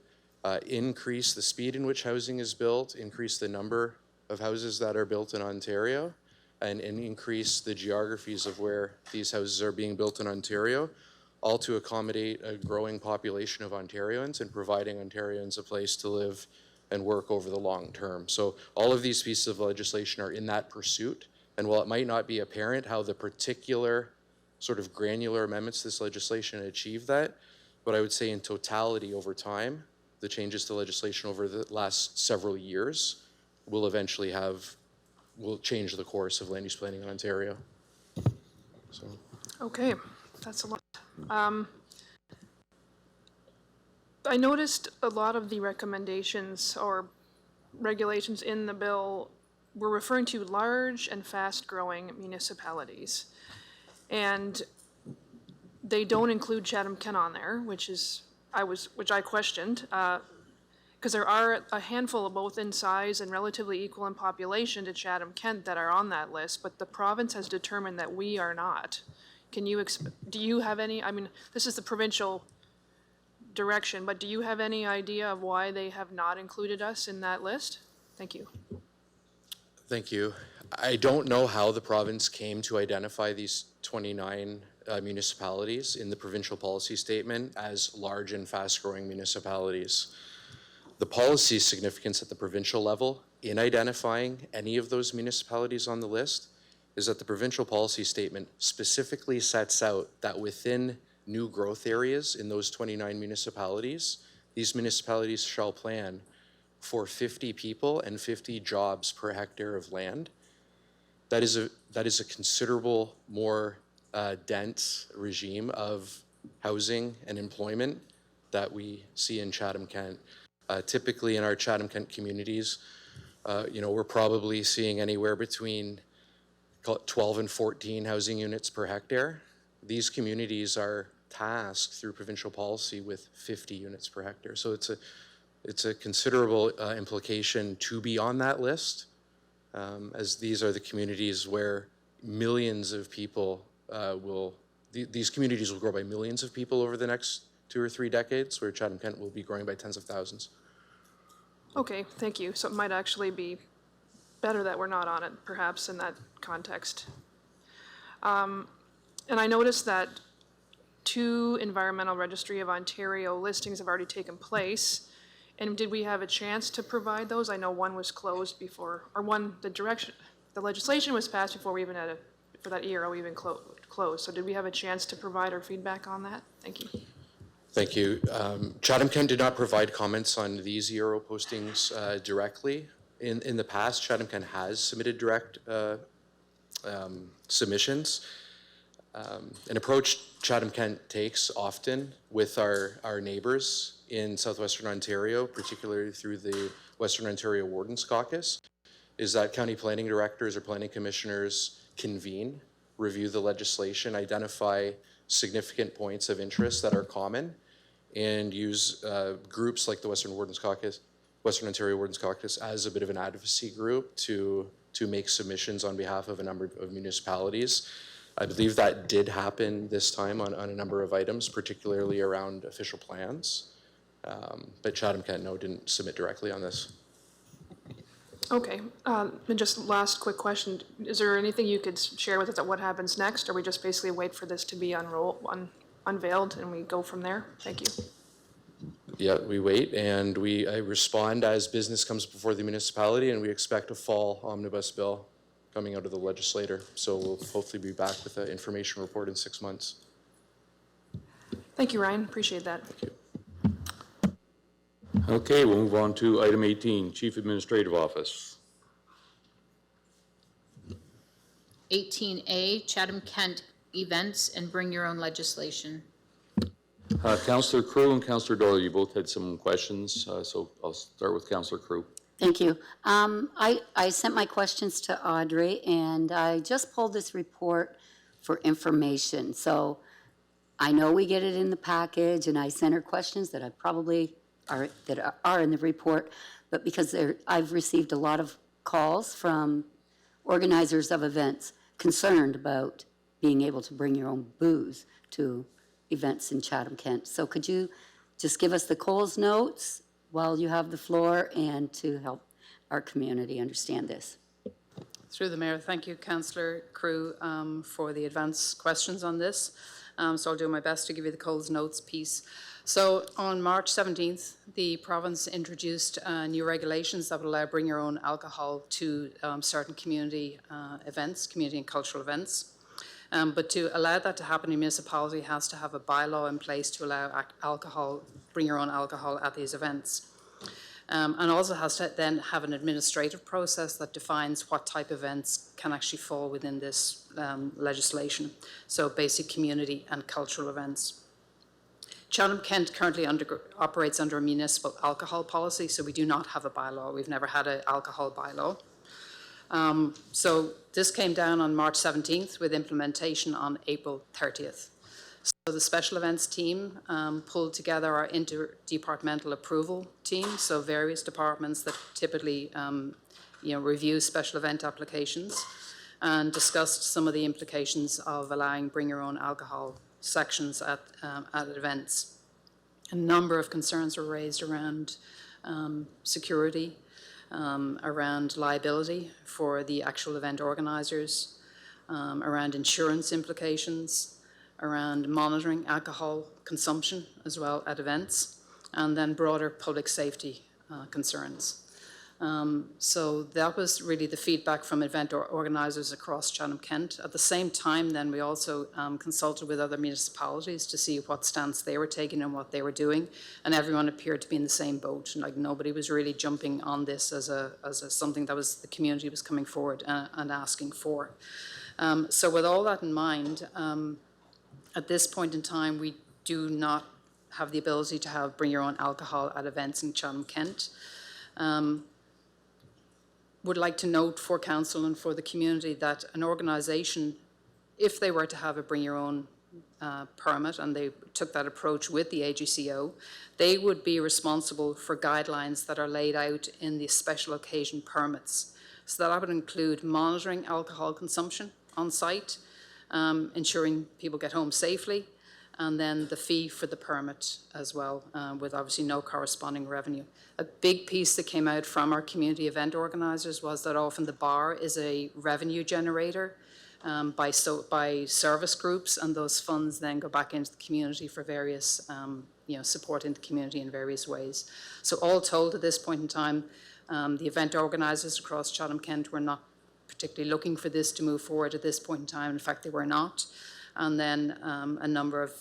increase the speed in which housing is built, increase the number of houses that are built in Ontario, and increase the geographies of where these houses are being built in Ontario, all to accommodate a growing population of Ontarians and providing Ontarians a place to live and work over the long term. So all of these pieces of legislation are in that pursuit. And while it might not be apparent how the particular sort of granular amendments to this legislation achieve that, but I would say in totality over time, the changes to legislation over the last several years will eventually will change the course of land use planning in Ontario. So. Okay, that's a lot. I noticed a lot of the recommendations or regulations in the bill, we're referring to large and fast-growing municipalities. And they don't include Chatham-Kent on there, which I questioned, because there are a handful of both in size and relatively equal in population to Chatham-Kent that are on that list, but the province has determined that we are not. Do you have any, I mean, this is the provincial direction, but do you have any idea of why they have not included us in that list? Thank you. Thank you. I don't know how the province came to identify these 29 municipalities in the provincial policy statement as large and fast-growing municipalities. The policy significance at the provincial level in identifying any of those municipalities on the list is that the provincial policy statement specifically sets out that within new growth areas in those 29 municipalities, these municipalities shall plan for 50 people and 50 jobs per hectare of land. That is a considerable more dense regime of housing and employment that we see in Chatham-Kent. Typically in our Chatham-Kent communities, we're probably seeing anywhere between 12 and 14 housing units per hectare. These communities are tasked through provincial policy with 50 units per hectare. So it's a considerable implication to be on that list, as these are the communities where millions of people these communities will grow by millions of people over the next 2 or 3 decades, where Chatham-Kent will be growing by tens of thousands. Okay, thank you. So it might actually be better that we're not on it, perhaps, in that context. And I noticed that 2 Environmental Registry of Ontario listings have already taken place. And did we have a chance to provide those? I know one was closed before, or the legislation was passed before we even had for that ERO even closed. So did we have a chance to provide our feedback on that? Thank you. Thank you. Chatham-Kent did not provide comments on these ERO postings directly. In the past, Chatham-Kent has submitted direct submissions. An approach Chatham-Kent takes often with our neighbors in southwestern Ontario, particularly through the Western Ontario Wardens Caucus, is that county planning directors or planning commissioners convene, review the legislation, identify significant points of interest that are common, and use groups like the Western Ontario Wardens Caucus as a bit of an advocacy group to make submissions on behalf of a number of municipalities. I believe that did happen this time on a number of items, particularly around official plans. But Chatham-Kent, no, didn't submit directly on this. Okay, and just last quick question. Is there anything you could share with us about what happens next, or we just basically wait for this to be unveiled and we go from there? Thank you. Yeah, we wait and I respond as business comes before the municipality, and we expect a fall omnibus bill coming out of the legislator. So we'll hopefully be back with an information report in 6 months. Thank you, Ryan. Appreciate that. Thank you. Okay, we'll move on to item 18, Chief Administrative Office. 18A, Chatham-Kent events and bring your own legislation. Councillor Crew and Councillor Doyle, you both had some questions, so I'll start with Councillor Crew. Thank you. I sent my questions to Audrey, and I just pulled this report for information. So I know we get it in the package, and I sent her questions that I probably are in the report, but because I've received a lot of calls from organizers of events concerned about being able to bring your own booze to events in Chatham-Kent. So could you just give us the Coles notes while you have the floor, and to help our community understand this? Through the Mayor, thank you, Councillor Crew, for the advance questions on this. So I'll do my best to give you the Coles notes piece. So on March 17th, the province introduced new regulations that would allow bring your own alcohol to certain community events, community and cultural events. But to allow that to happen, a municipality has to have a bylaw in place to allow bring your own alcohol at these events. And also has to then have an administrative process that defines what type of events can actually fall within this legislation. So basic community and cultural events. Chatham-Kent currently operates under a municipal alcohol policy, so we do not have a bylaw. We've never had an alcohol bylaw. So this came down on March 17th with implementation on April 30th. So the special events team pulled together our interdepartmental approval team, so various departments that typically review special event applications, and discussed some of the implications of allowing bring your own alcohol sections at events. A number of concerns were raised around security, around liability for the actual event organizers, around insurance implications, around monitoring alcohol consumption as well at events, and then broader public safety concerns. So that was really the feedback from event organizers across Chatham-Kent. At the same time, then, we also consulted with other municipalities to see what stance they were taking and what they were doing, and everyone appeared to be in the same boat. Like, nobody was really jumping on this as something that the community was coming forward and asking for. So with all that in mind, at this point in time, we do not have the ability to bring your own alcohol at events in Chatham-Kent. Would like to note for council and for the community that an organisation, if they were to have a bring your own permit and they took that approach with the AGCO, they would be responsible for guidelines that are laid out in the special occasion permits. So that would include monitoring alcohol consumption on site, ensuring people get home safely, and then the fee for the permit as well, with obviously no corresponding revenue. A big piece that came out from our community event organisers was that often the bar is a revenue generator by service groups, and those funds then go back into the community for various, supporting the community in various ways. So all told, at this point in time, the event organisers across Chatham-Kent were not particularly looking for this to move forward at this point in time. In fact, they were not. And then a number of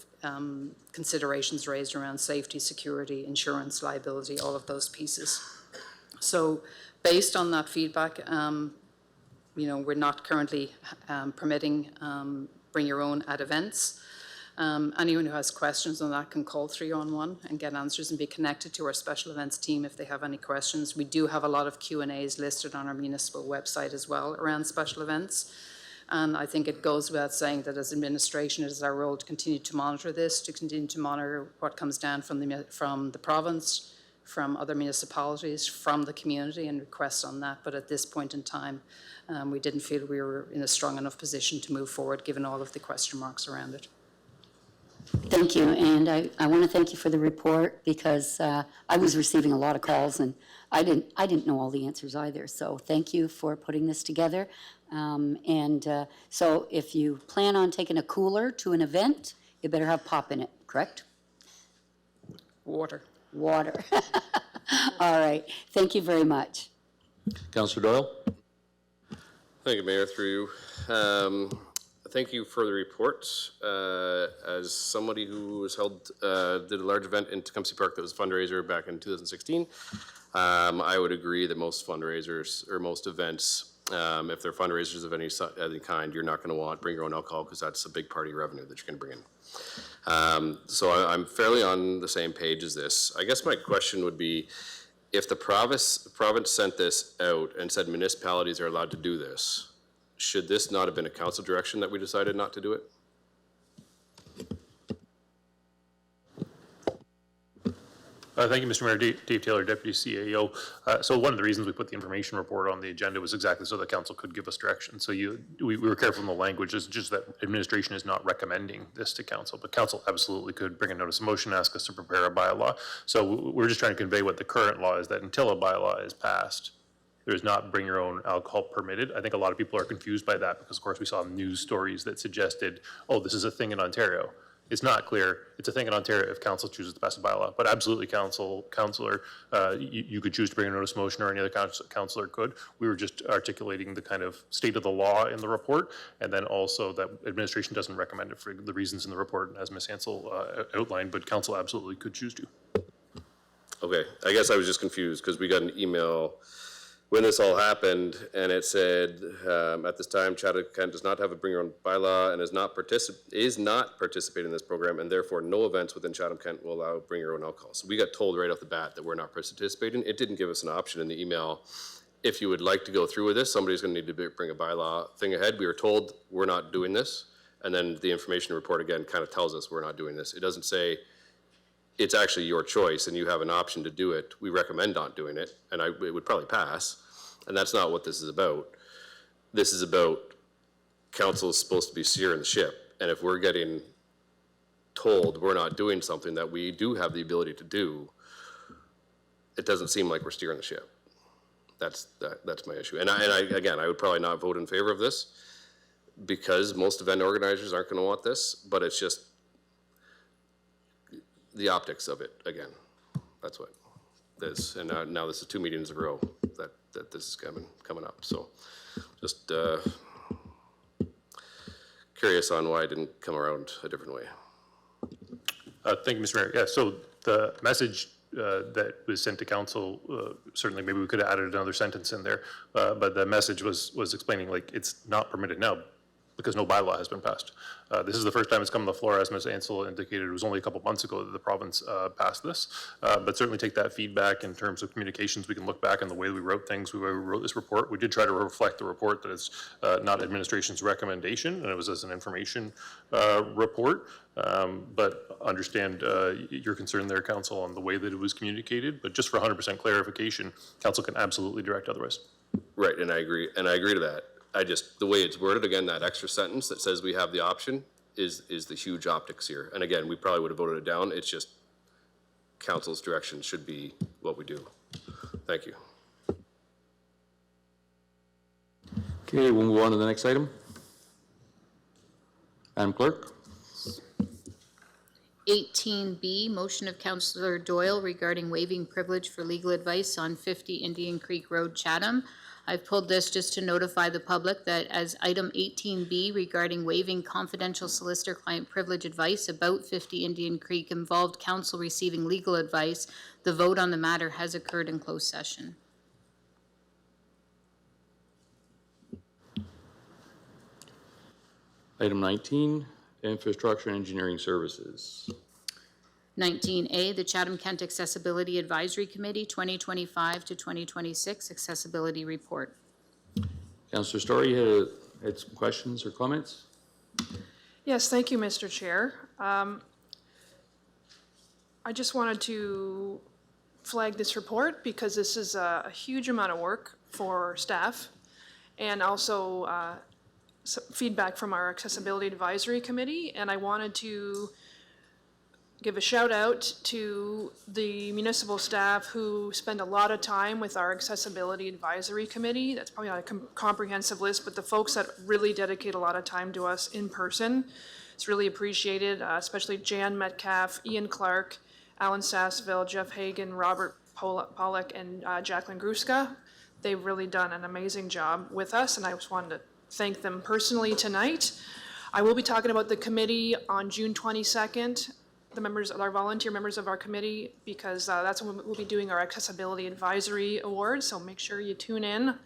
considerations raised around safety, security, insurance, liability, all of those pieces. So based on that feedback, we're not currently permitting bring your own at events. Anyone who has questions on that can call 311 and get answers and be connected to our special events team if they have any questions. We do have a lot of Q&As listed on our municipal website as well around special events. And I think it goes without saying that as administration, it is our role to continue to monitor this, to continue to monitor what comes down from the province, from other municipalities, from the community, and requests on that. But at this point in time, we didn't feel we were in a strong enough position to move forward, given all of the question marks around it. Thank you, and I want to thank you for the report, because I was receiving a lot of calls, and I didn't know all the answers either. So thank you for putting this together. So if you plan on taking a cooler to an event, you better have pop in it, correct? Water. Water. All right. Thank you very much. Councillor Doyle? Thank you, Mayor, through you. Thank you for the report. As somebody who did a large event in Tecumseh Park that was a fundraiser back in 2016, I would agree that most fundraisers or most events, if they're fundraisers of any kind, you're not going to want bring your own alcohol, because that's a big party revenue that you're going to bring in. So I'm fairly on the same page as this. I guess my question would be, if the province sent this out and said municipalities are allowed to do this, should this not have been a council direction that we decided not to do it? Thank you, Mr. Mayor. Dave Taylor, Deputy CAO. So one of the reasons we put the information report on the agenda was exactly so that council could give us direction. So we were careful in the language. It's just that administration is not recommending this to council, but council absolutely could bring a notice of motion, ask us to prepare a bylaw. So we're just trying to convey what the current law is, that until a bylaw is passed, there's not bring your own alcohol permitted. I think a lot of people are confused by that because, of course, we saw news stories that suggested, oh, this is a thing in Ontario. It's not clear. It's a thing in Ontario if council chooses to pass a bylaw. But absolutely, councillor, you could choose to bring a notice of motion, or any other councillor could. We were just articulating the kind of state of the law in the report, and then also that administration doesn't recommend it for the reasons in the report, as Ms. Hansel outlined, but council absolutely could choose to. Okay, I guess I was just confused because we got an email when this all happened, and it said, at this time, Chatham-Kent does not have a bring your own bylaw and is not participating in this program, and therefore no events within Chatham-Kent will allow bring your own alcohol. So we got told right off the bat that we're not participating. It didn't give us an option in the email. If you would like to go through with this, somebody's gonna need to bring a bylaw thing ahead. We were told we're not doing this, and then the information report again kind of tells us we're not doing this. It doesn't say it's actually your choice and you have an option to do it. We recommend not doing it, and it would probably pass. And that's not what this is about. This is about council is supposed to be steering the ship. And if we're getting told we're not doing something that we do have the ability to do, it doesn't seem like we're steering the ship. That's my issue. And again, I would probably not vote in favor of this because most event organizers aren't gonna want this, but it's just the optics of it, again. That's what this, and now this is 2 meetings in a row that this is coming up. So just curious on why it didn't come around a different way. Thank you, Mr. Mayor. Yeah, so the message that was sent to council, certainly maybe we could have added another sentence in there, but the message was explaining like it's not permitted now because no bylaw has been passed. This is the first time it's come to the floor. As Ms. Ansel indicated, it was only a couple months ago that the province passed this, but certainly take that feedback in terms of communications. We can look back on the way we wrote things, the way we wrote this report. We did try to reflect the report that it's not administration's recommendation, and it was as an information report, but understand your concern there, council, on the way that it was communicated. But just for 100% clarification, council can absolutely direct otherwise. Right, and I agree to that. The way it's worded, again, that extra sentence that says we have the option is the huge optics here. And again, we probably would have voted it down. It's just council's direction should be what we do. Thank you. Okay, we'll move on to the next item. Madam Clerk. 18B, motion of Councillor Doyle regarding waiving privilege for legal advice on 50 Indian Creek Road, Chatham. I've pulled this just to notify the public that as item 18B regarding waiving confidential solicitor-client privilege advice about 50 Indian Creek involved council receiving legal advice, the vote on the matter has occurred in closed session. Item 19, Infrastructure and Engineering Services. 19A, the Chatham-Kent Accessibility Advisory Committee 2025 to 2026 Accessibility Report. Councillor Story, you had some questions or comments? Yes, thank you, Mr. Chair. I just wanted to flag this report because this is a huge amount of work for staff and also feedback from our Accessibility Advisory Committee. And I wanted to give a shout out to the municipal staff who spend a lot of time with our Accessibility Advisory Committee. That's probably not a comprehensive list, but the folks that really dedicate a lot of time to us in person. It's really appreciated, especially Jan Metcalf, Ian Clark, Alan Sassville, Jeff Hagan, Robert Pollack, and Jacqueline Gruska. They've really done an amazing job with us, and I just wanted to thank them personally tonight. I will be talking about the committee on June 22nd. The members, our volunteer members of our committee, because that's when we'll be doing our Accessibility Advisory Award, so make sure you tune in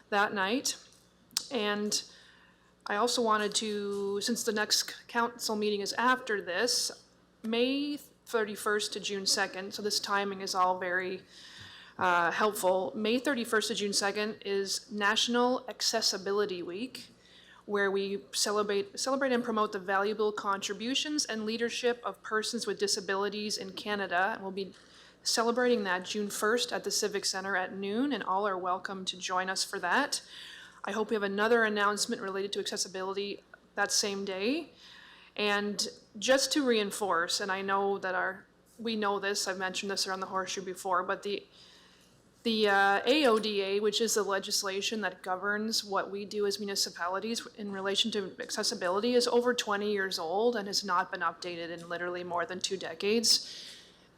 that night. And I also wanted to, since the next council meeting is after this, May 31st to June 2nd, so this timing is all very helpful. May 31st to June 2nd is National Accessibility Week, where we celebrate and promote the valuable contributions and leadership of persons with disabilities in Canada. And we'll be celebrating that June 1st at the Civic Center at noon, and all are welcome to join us for that. I hope we have another announcement related to accessibility that same day. And just to reinforce, and I know that we know this, I've mentioned this around the horseshoe before, but the AODA, which is the legislation that governs what we do as municipalities in relation to accessibility, is over 20 years old and has not been updated in literally more than 2 decades.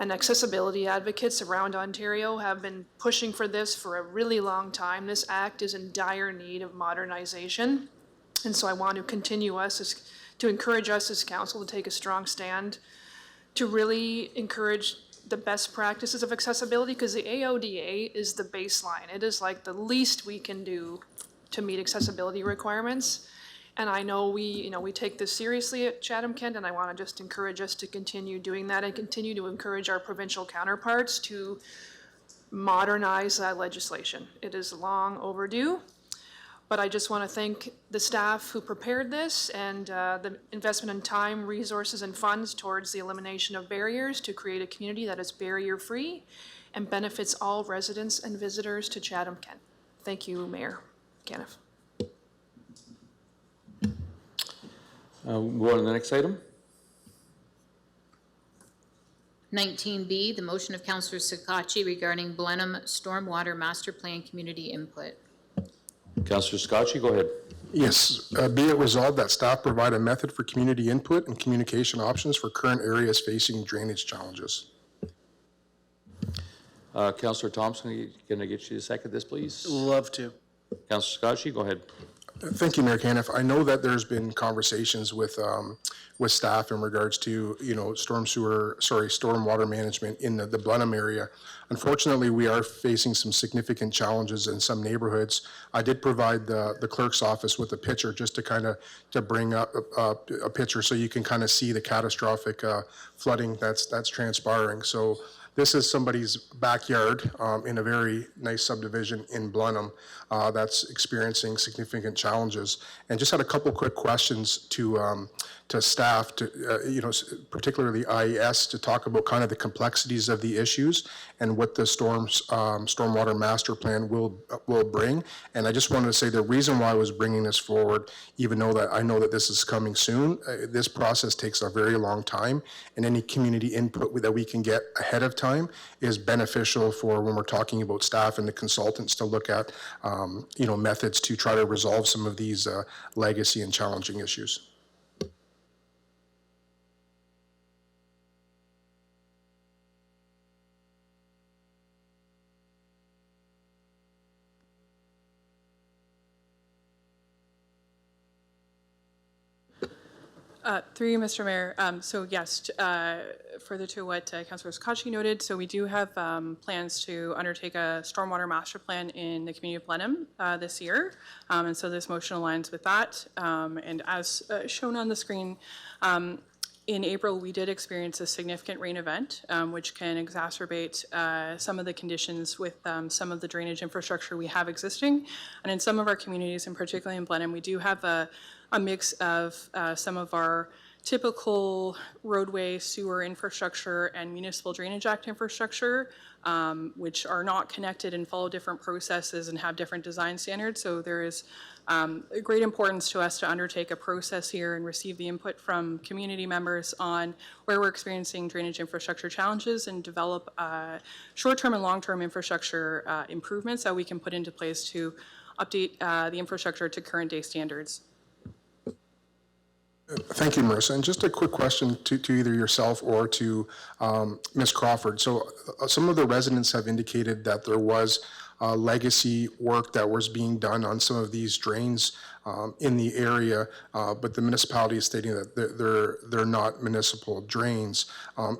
And accessibility advocates around Ontario have been pushing for this for a really long time. This act is in dire need of modernization. And so I want to encourage us as council to take a strong stand to really encourage the best practices of accessibility, because the AODA is the baseline. It is like the least we can do to meet accessibility requirements. And I know we take this seriously at Chatham-Kent, and I want to just encourage us to continue doing that and continue to encourage our provincial counterparts to modernize that legislation. It is long overdue, but I just want to thank the staff who prepared this and the investment in time, resources, and funds towards the elimination of barriers to create a community that is barrier-free and benefits all residents and visitors to Chatham-Kent. Thank you, Mayor Caniff. We'll go on to the next item. 19B, the motion of Councillor Sakachi regarding Blenheim Stormwater Master Plan community input. Councillor Scotchy, go ahead. Yes, be it resolved that staff provide a method for community input and communication options for current areas facing drainage challenges. Councillor Thompson, can I get you to second this, please? Love to. Councillor Scotchy, go ahead. Thank you, Mayor Caniff. I know that there's been conversations with staff in regards to, stormwater management in the Blenheim area. Unfortunately, we are facing some significant challenges in some neighborhoods. I did provide the clerk's office with a picture just to bring up a picture so you can kind of see the catastrophic flooding that's transpiring. So this is somebody's backyard in a very nice subdivision in Blenheim that's experiencing significant challenges. And just had a couple quick questions to staff, particularly IES, to talk about kind of the complexities of the issues and what the stormwater master plan will bring. And I just wanted to say the reason why I was bringing this forward, even though that I know that this is coming soon, this process takes a very long time, and any community input that we can get ahead of time is beneficial for when we're talking about staff and the consultants to look at, methods to try to resolve some of these legacy and challenging issues. Through you, Mr. Mayor. So yes, further to what Councillor Sakachi noted, so we do have plans to undertake a stormwater master plan in the community of Blenheim this year. And so this motion aligns with that. And as shown on the screen, in April, we did experience a significant rain event, which can exacerbate some of the conditions with some of the drainage infrastructure we have existing. And in some of our communities, and particularly in Blenheim, we do have a mix of some of our typical roadway, sewer infrastructure, and Municipal Drainage Act infrastructure, which are not connected and follow different processes and have different design standards. So there is a great importance to us to undertake a process here and receive the input from community members on where we're experiencing drainage infrastructure challenges and develop short-term and long-term infrastructure improvements that we can put into place to update the infrastructure to current day standards. Thank you, Marissa. And just a quick question to either yourself or to Ms. Crawford. So some of the residents have indicated that there was legacy work that was being done on some of these drains in the area, but the municipality is stating that they're not municipal drains.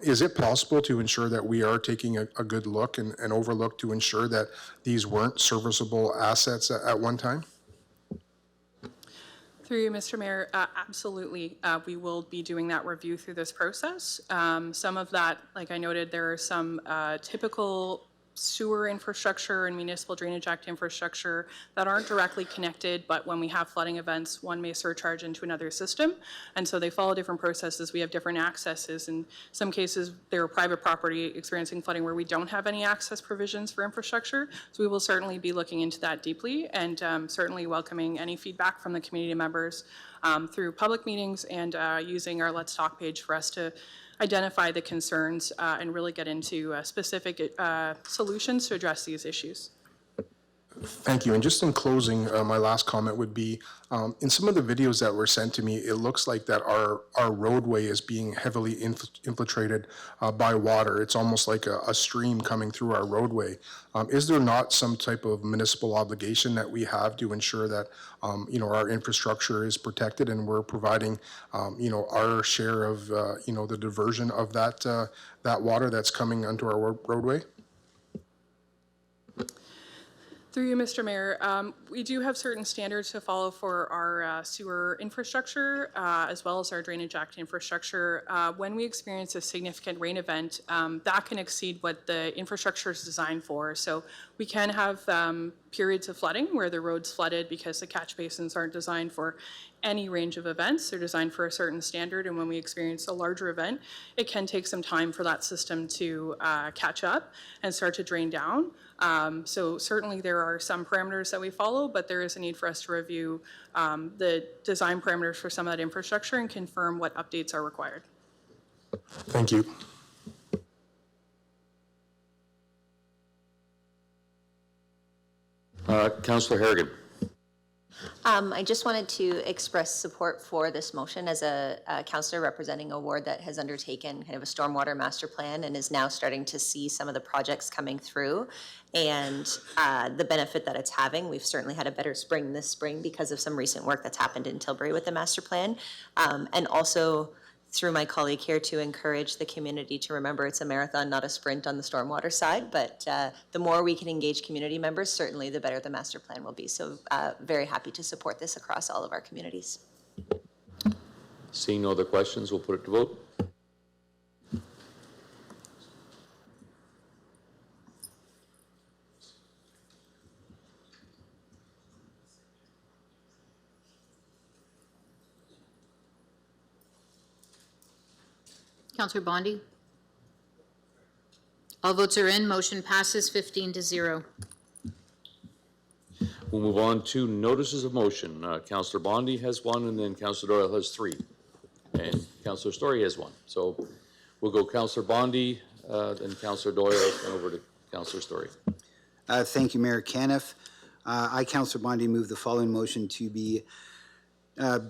Is it possible to ensure that we are taking a good look and overlook to ensure that these weren't serviceable assets at one time? Through you, Mr. Mayor, absolutely. We will be doing that review through this process. Some of that, like I noted, there are some typical sewer infrastructure and Municipal Drainage Act infrastructure that aren't directly connected, but when we have flooding events, one may surcharge into another system. And so they follow different processes. We have different accesses. In some cases, there are private property experiencing flooding where we don't have any access provisions for infrastructure. So we will certainly be looking into that deeply and certainly welcoming any feedback from the community members through public meetings and using our Let's Talk page for us to identify the concerns and really get into specific solutions to address these issues. Thank you. And just in closing, my last comment would be, in some of the videos that were sent to me, it looks like that our roadway is being heavily infiltrated by water. It's almost like a stream coming through our roadway. Is there not some type of municipal obligation that we have to ensure that, our infrastructure is protected and we're providing, our share of, the diversion of that water that's coming onto our roadway? Through you, Mr. Mayor, we do have certain standards to follow for our sewer infrastructure, as well as our Drainage Act infrastructure. When we experience a significant rain event, that can exceed what the infrastructure is designed for. So we can have periods of flooding where the road's flooded because the catch basins aren't designed for any range of events. They're designed for a certain standard, and when we experience a larger event, it can take some time for that system to catch up and start to drain down. So certainly there are some parameters that we follow, but there is a need for us to review the design parameters for some of that infrastructure and confirm what updates are required. Thank you. Councillor Harrigan. I just wanted to express support for this motion as a councillor representing a ward that has undertaken kind of a stormwater master plan and is now starting to see some of the projects coming through and the benefit that it's having. We've certainly had a better spring this spring because of some recent work that's happened in Tilbury with the master plan. And also through my colleague here to encourage the community to remember it's a marathon, not a sprint on the stormwater side, but the more we can engage community members, certainly the better the master plan will be. So very happy to support this across all of our communities. Seeing no other questions, we'll put it to vote. Councillor Bondi? All votes are in. Motion passes 15-0. We'll move on to notices of motion. Councillor Bondi has one, and then Councillor Doyle has three. And Councillor Story has one. So we'll go Councillor Bondi, then Councillor Doyle, and over to Councillor Story. Thank you, Mayor Caniff. I, Councillor Bondi, move the following motion to be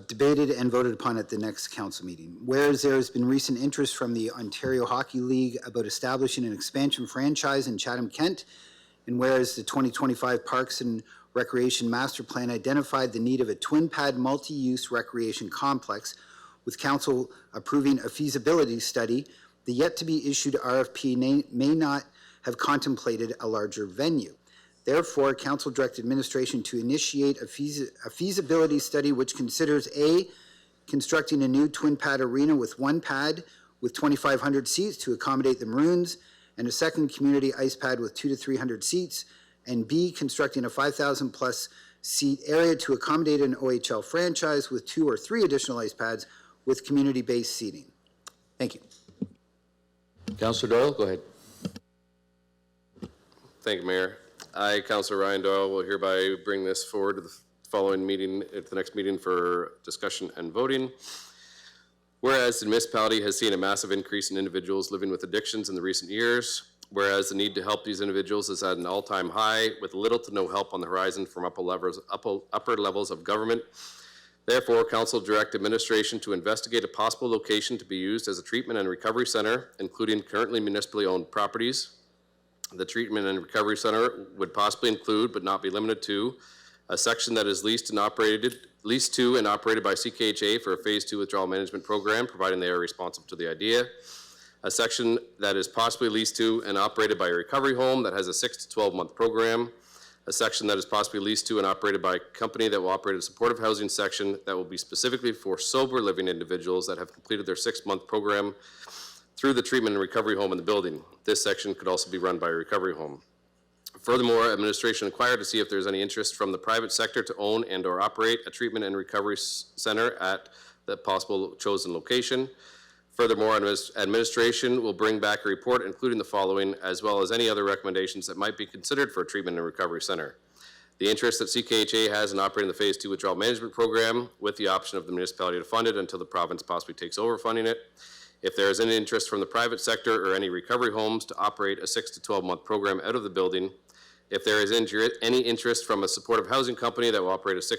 debated and voted upon at the next council meeting. Whereas there has been recent interest from the Ontario Hockey League about establishing an expansion franchise in Chatham-Kent, and whereas the 2025 Parks and Recreation Master Plan identified the need of a twin-pad multi-use recreation complex, with council approving a feasibility study, the yet-to-be-issued RFP may not have contemplated a larger venue. Therefore, council directed administration to initiate a feasibility study which considers A, constructing a new twin pad arena with one pad with 2,500 seats to accommodate the Maroons, and a second community ice pad with 200 to 300 seats, and B, constructing a 5,000 plus seat area to accommodate an OHL franchise with 2 or 3 additional ice pads with community-based seating. Thank you. Councillor Doyle, go ahead. Thank you, Mayor. I, Councillor Ryan Doyle, will hereby bring this forward to the following meeting, at the next meeting for discussion and voting. Whereas the municipality has seen a massive increase in individuals living with addictions in the recent years, whereas the need to help these individuals is at an all-time high with little to no help on the horizon from upper levels of government. Therefore, council direct administration to investigate a possible location to be used as a treatment and recovery center, including currently municipally owned properties. The treatment and recovery center would possibly include, but not be limited to, a section that is leased to and operated by CKHA for a phase 2 withdrawal management program, providing they are responsive to the idea. A section that is possibly leased to and operated by a recovery home that has a 6 to 12 month program. A section that is possibly leased to and operated by a company that will operate a supportive housing section that will be specifically for sober living individuals that have completed their 6-month program through the treatment and recovery home in the building. This section could also be run by a recovery home. Furthermore, administration inquired to see if there's any interest from the private sector to own and or operate a treatment and recovery center at the possible chosen location. Furthermore, administration will bring back a report including the following, as well as any other recommendations that might be considered for a treatment and recovery center. The interest that CKHA has in operating the phase 2 withdrawal management program with the option of the municipality to fund it until the province possibly takes over funding it. If there is any interest from the private sector or any recovery homes to operate a 6 to 12 month program out of the building, If there is any interest from a supportive housing company that will operate a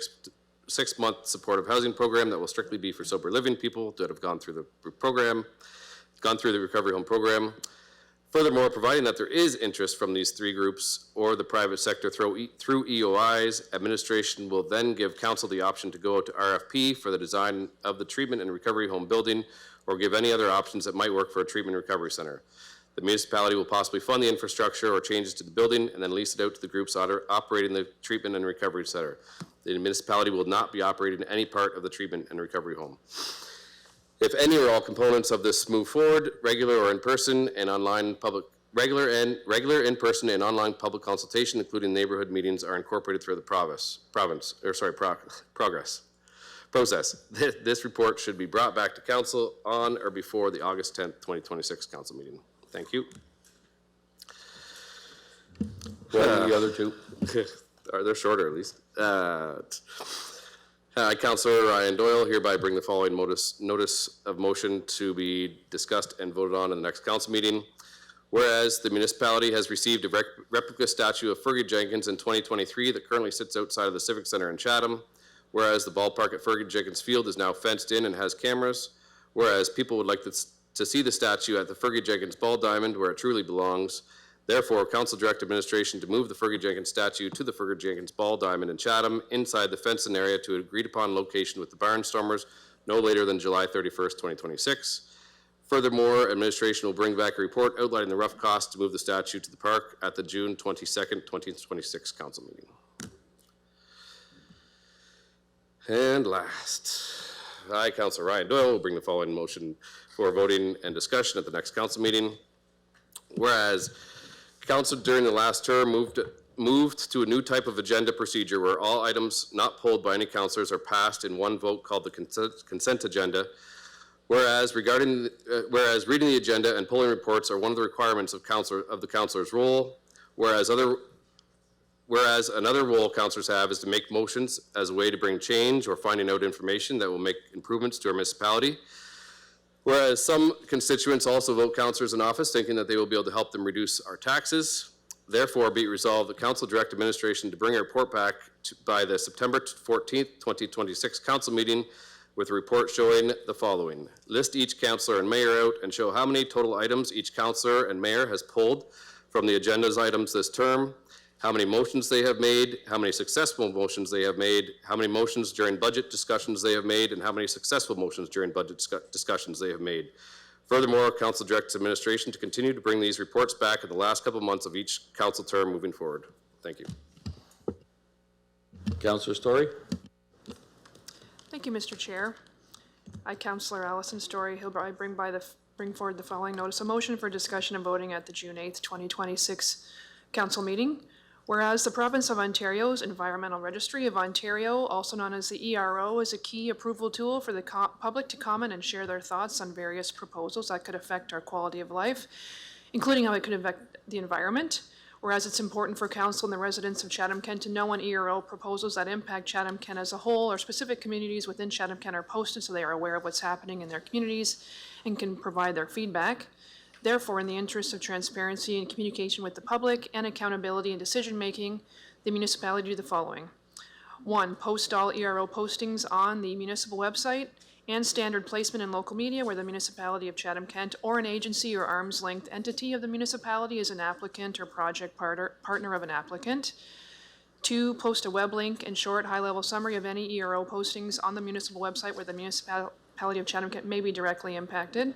six-month supportive housing program that will strictly be for sober living people that have gone through the recovery home program. Furthermore, providing that there is interest from these three groups or the private sector through EOIs, administration will then give council the option to go out to RFP for the design of the treatment and recovery home building, or give any other options that might work for a treatment and recovery center. The municipality will possibly fund the infrastructure or changes to the building and then lease it out to the groups operating the treatment and recovery center. The municipality will not be operating any part of the treatment and recovery home. If any or all components of this move forward, regular in-person and online public consultation, including neighborhood meetings, are incorporated through the process. This report should be brought back to council on or before the August 10th, 2026 council meeting. Thank you. What are the other two? They're shorter at least. Councillor Ryan Doyle hereby bring the following notice of motion to be discussed and voted on in the next council meeting. Whereas the municipality has received a replica statue of Fergie Jenkins in 2023 that currently sits outside of the Civic Center in Chatham. Whereas the ballpark at Fergie Jenkins Field is now fenced in and has cameras. Whereas people would like to see the statue at the Fergie Jenkins Ball Diamond where it truly belongs. Therefore, council direct administration to move the Fergie Jenkins statue to the Fergie Jenkins Ball Diamond in Chatham inside the fenced-in area to an agreed-upon location with the Barnstormers no later than July 31st, 2026. Furthermore, administration will bring back a report outlining the rough cost to move the statue to the park at the June 22nd, 2026 council meeting. And last, I, Councillor Ryan Doyle, will bring the following motion for voting and discussion at the next council meeting. Whereas council during the last term moved to a new type of agenda procedure where all items not pulled by any councillors are passed in one vote called the consent agenda. Whereas reading the agenda and pulling reports are one of the requirements of the councillor's role. Whereas another role councillors have is to make motions as a way to bring change or finding out information that will make improvements to our municipality. Whereas some constituents also vote councillors in office thinking that they will be able to help them reduce our taxes. Therefore, be it resolved, the council direct administration to bring a report back by the September 14th, 2026 council meeting with a report showing the following. List each councillor and mayor out and show how many total items each councillor and mayor has pulled from the agenda's items this term, how many motions they have made, how many successful motions they have made, how many motions during budget discussions they have made, and how many successful motions during budget discussions they have made. Furthermore, council directs administration to continue to bring these reports back in the last couple of months of each council term moving forward. Thank you. Councillor Story. Thank you, Mr. Chair. I, Councillor Allison Story, hereby bring forward the following notice of motion for discussion and voting at the June 8th, 2026 council meeting. Whereas the Province of Ontario's Environmental Registry of Ontario, also known as the ERO, is a key approval tool for the public to comment and share their thoughts on various proposals that could affect our quality of life, including how it could affect the environment. Whereas it's important for council and the residents of Chatham-Kent to know when ERO proposals that impact Chatham-Kent as a whole or specific communities within Chatham-Kent are posted so they are aware of what's happening in their communities and can provide their feedback. Therefore, in the interest of transparency and communication with the public and accountability in decision-making, the municipality do the following. 1, post all ERO postings on the municipal website and standard placement in local media where the municipality of Chatham-Kent or an agency or arm's-length entity of the municipality is an applicant or project partner of an applicant. 2, post a web link and short high-level summary of any ERO postings on the municipal website where the municipality of Chatham-Kent may be directly impacted.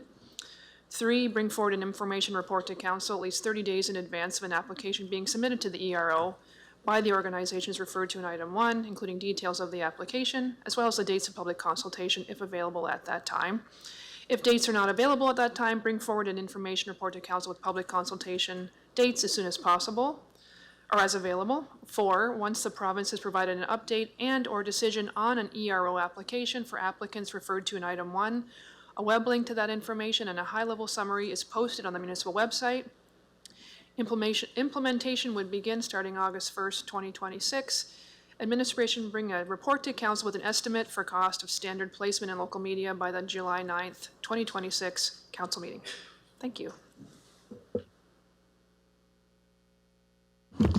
3, bring forward an information report to council at least 30 days in advance of an application being submitted to the ERO by the organizations referred to in item 1, including details of the application, as well as the dates of public consultation if available at that time. If dates are not available at that time, bring forward an information report to council with public consultation dates as soon as possible or as available. 4, once the province has provided an update and or decision on an ERO application for applicants referred to in item 1, a web link to that information and a high-level summary is posted on the municipal website. Implementation would begin starting August 1st, 2026. Administration bring a report to council with an estimate for cost of standard placement in local media by the July 9th, 2026 council meeting. Thank you.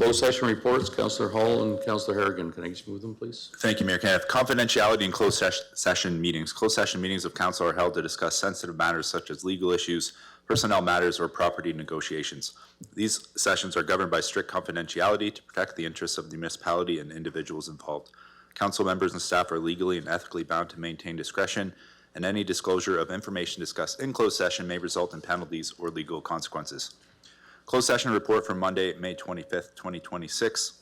Closed session reports, Councillor Hall and Councillor Harrigan. Can I just move them, please? Thank you, Mayor Kenneth. Confidentiality in closed session meetings. Closed session meetings of council are held to discuss sensitive matters such as legal issues, personnel matters, or property negotiations. These sessions are governed by strict confidentiality to protect the interests of the municipality and individuals involved. Council members and staff are legally and ethically bound to maintain discretion, and any disclosure of information discussed in closed session may result in penalties or legal consequences. Closed session report from Monday, May 25th, 2026.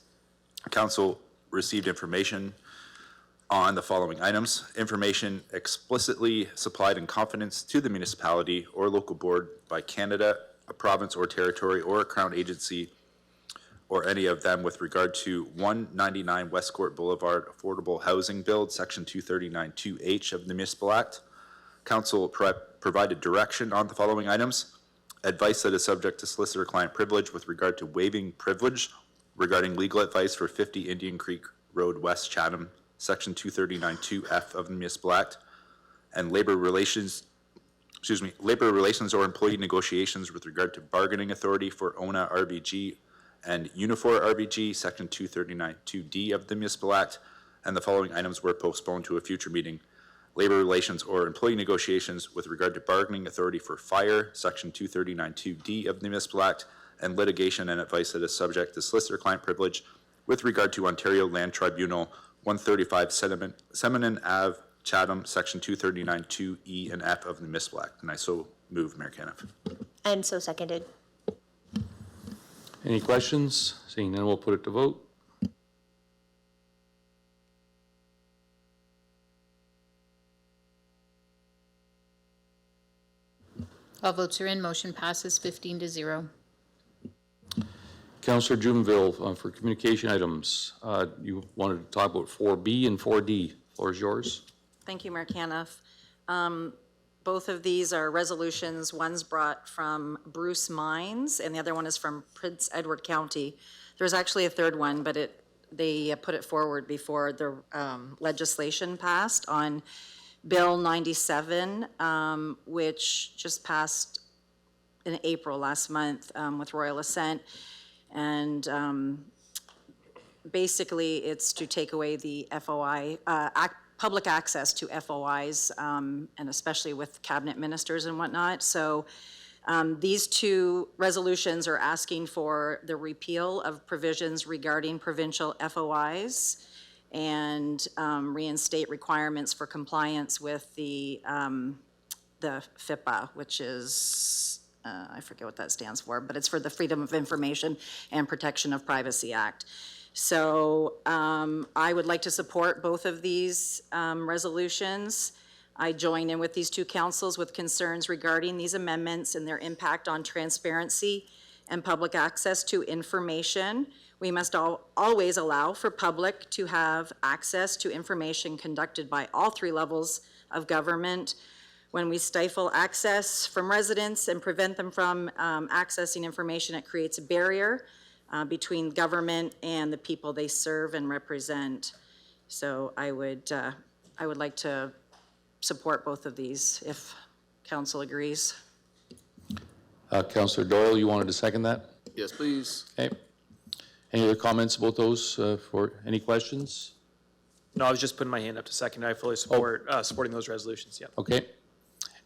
Council received information on the following items. Information explicitly supplied in confidence to the municipality or local board by Canada, a province or territory, or a crown agency, or any of them with regard to 199 Westcourt Boulevard Affordable Housing Build, Section 239-2H of the Municipal Act. Council provided direction on the following items. Advice that is subject to solicitor-client privilege with regard to waiving privilege regarding legal advice for 50 Indian Creek Road, West Chatham, Section 239-2F of the Municipal Act, and labor relations or employee negotiations with regard to bargaining authority for ONA RBG and Unifor RBG, Section 239-2D of the Municipal Act, and the following items were postponed to a future meeting. Labor relations or employee negotiations with regard to bargaining authority for fire, Section 239-2D of the Municipal Act, and litigation and advice that is subject to solicitor-client privilege with regard to Ontario Land Tribunal 135 Seminon Ave, Chatham, Section 239-2E and F of the Municipal Act. And I so move, Mayor Kenneth. And so seconded. Any questions? Seeing none, we'll put it to vote. All votes are in. Motion passes 15-0. Councillor Jumonville, for communication items, you wanted to talk about 4B and 4D. Floor is yours. Thank you, Mayor Caniff. Both of these are resolutions. One's brought from Bruce Mines, and the other one is from Prince Edward County. There's actually a third one, but they put it forward before the legislation passed on Bill 97, which just passed in April last month with royal assent. And basically, it's to take away the FOI, public access to FOIs, and especially with cabinet ministers and whatnot. So these two resolutions are asking for the repeal of provisions regarding provincial FOIs and reinstate requirements for compliance with the FIPA, which is, I forget what that stands for, but it's for the Freedom of Information and Protection of Privacy Act. So I would like to support both of these resolutions. I join in with these two councils with concerns regarding these amendments and their impact on transparency and public access to information. We must always allow for public to have access to information conducted by all three levels of government. When we stifle access from residents and prevent them from accessing information, it creates a barrier between government and the people they serve and represent. So I would like to support both of these if council agrees. Councillor Doyle, you wanted to second that? Yes, please. Okay. Any other comments about those? For any questions? No, I was just putting my hand up to second. I fully support supporting those resolutions, yeah. Okay.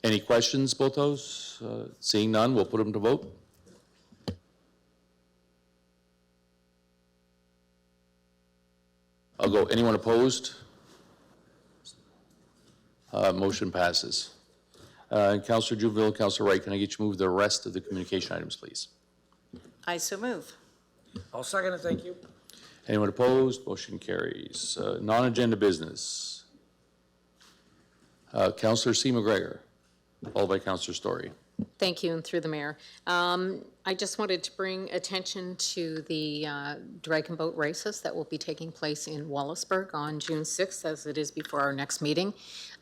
Any questions about those? Seeing none, we'll put them to vote. I'll go. Anyone opposed? Motion passes. Councillor Jumonville, Councillor Wright, can I get you to move the rest of the communication items, please? I so move. I'll second it, thank you. Anyone opposed? Motion carries. Non-agenda business. Councillor C. McGregor, followed by Councillor Story. Thank you, and through the mayor. I just wanted to bring attention to the dragon boat races that will be taking place in Wallaceburg on June 6th, as it is before our next meeting.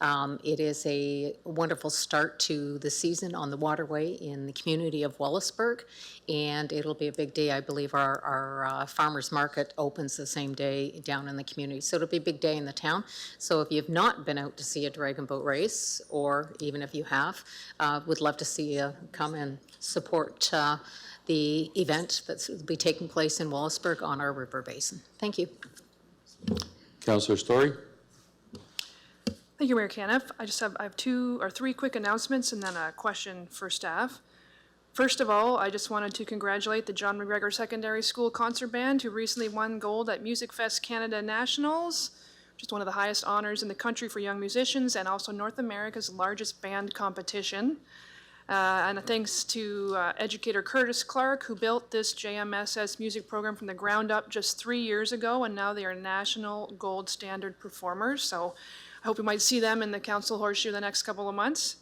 It is a wonderful start to the season on the waterway in the community of Wallaceburg, and it'll be a big day. I believe our farmers market opens the same day down in the community, so it'll be a big day in the town. So if you've not been out to see a dragon boat race, or even if you have, would love to see you come and support the event that's will be taking place in Wallaceburg on our river basin. Thank you. Councillor Story? Thank you, Mayor Caniff. I have 2 or 3 quick announcements and then a question for staff. First of all, I just wanted to congratulate the John McGregor Secondary School Concert Band, who recently won gold at Music Fest Canada Nationals, which is one of the highest honors in the country for young musicians and also North America's largest band competition. And thanks to educator Curtis Clark, who built this JMSS music program from the ground up just 3 years ago, and now they are national gold standard performers. So I hope we might see them in the council horseshoe the next couple of months.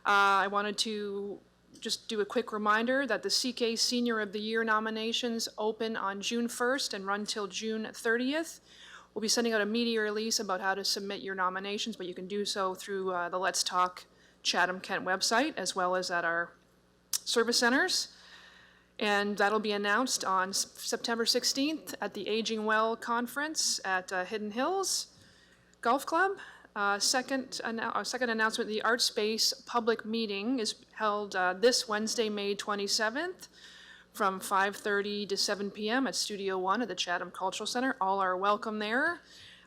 I wanted to just do a quick reminder that the CK Senior of the Year nominations open on June 1st and run till June 30th. We'll be sending out a media release about how to submit your nominations, but you can do so through the Let's Talk Chatham-Kent website, as well as at our service centers. And that'll be announced on September 16th at the Aging Well Conference at Hidden Hills Golf Club. Second announcement, the Art Space public meeting is held this Wednesday, May 27th from 5:30 to 7 p.m. at Studio 1 at the Chatham Cultural Center. All are welcome there.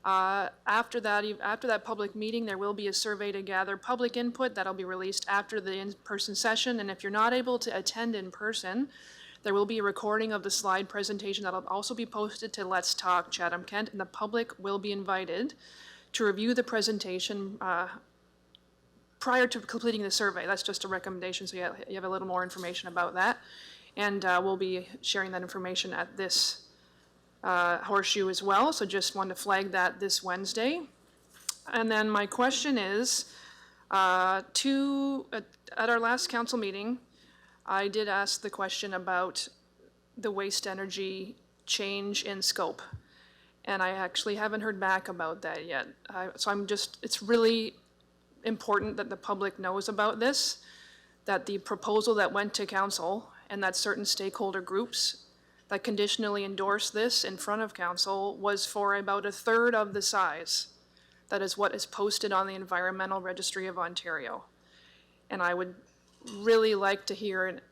After that public meeting, there will be a survey to gather public input that'll be released after the in-person session. And if you're not able to attend in person, there will be a recording of the slide presentation that'll also be posted to Let's Talk Chatham-Kent, and the public will be invited to review the presentation prior to completing the survey. That's just a recommendation, so you have a little more information about that. And we'll be sharing that information at this horseshoe as well, so just wanted to flag that this Wednesday. And then my question is, at our last council meeting, I did ask the question about the waste energy change in scope. And I actually haven't heard back about that yet. It's really important that the public knows about this, that the proposal that went to council and that certain stakeholder groups that conditionally endorsed this in front of council was for about 1/3 of the size. That is what is posted on the Environmental Registry of Ontario. And I would really like to hear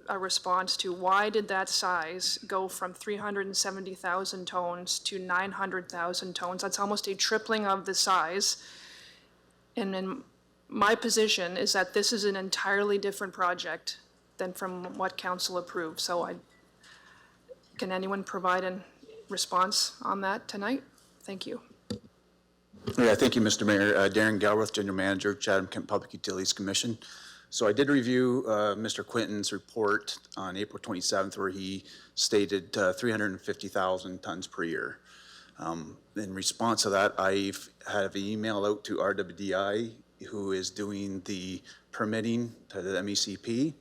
a response to why did that size go from 370,000 tones to 900,000 tones? That's almost a tripling of the size. And then my position is that this is an entirely different project than from what council approved. So can anyone provide a response on that tonight? Thank you. Yeah, thank you, Mr. Mayor. Darren Galworth, General Manager, Chatham-Kent Public Utilities Commission. So I did review Mr. Quinton's report on April 27th, where he stated 350,000 tons per year. In response to that, I have emailed out to RWDI, who is doing the permitting to the MECP,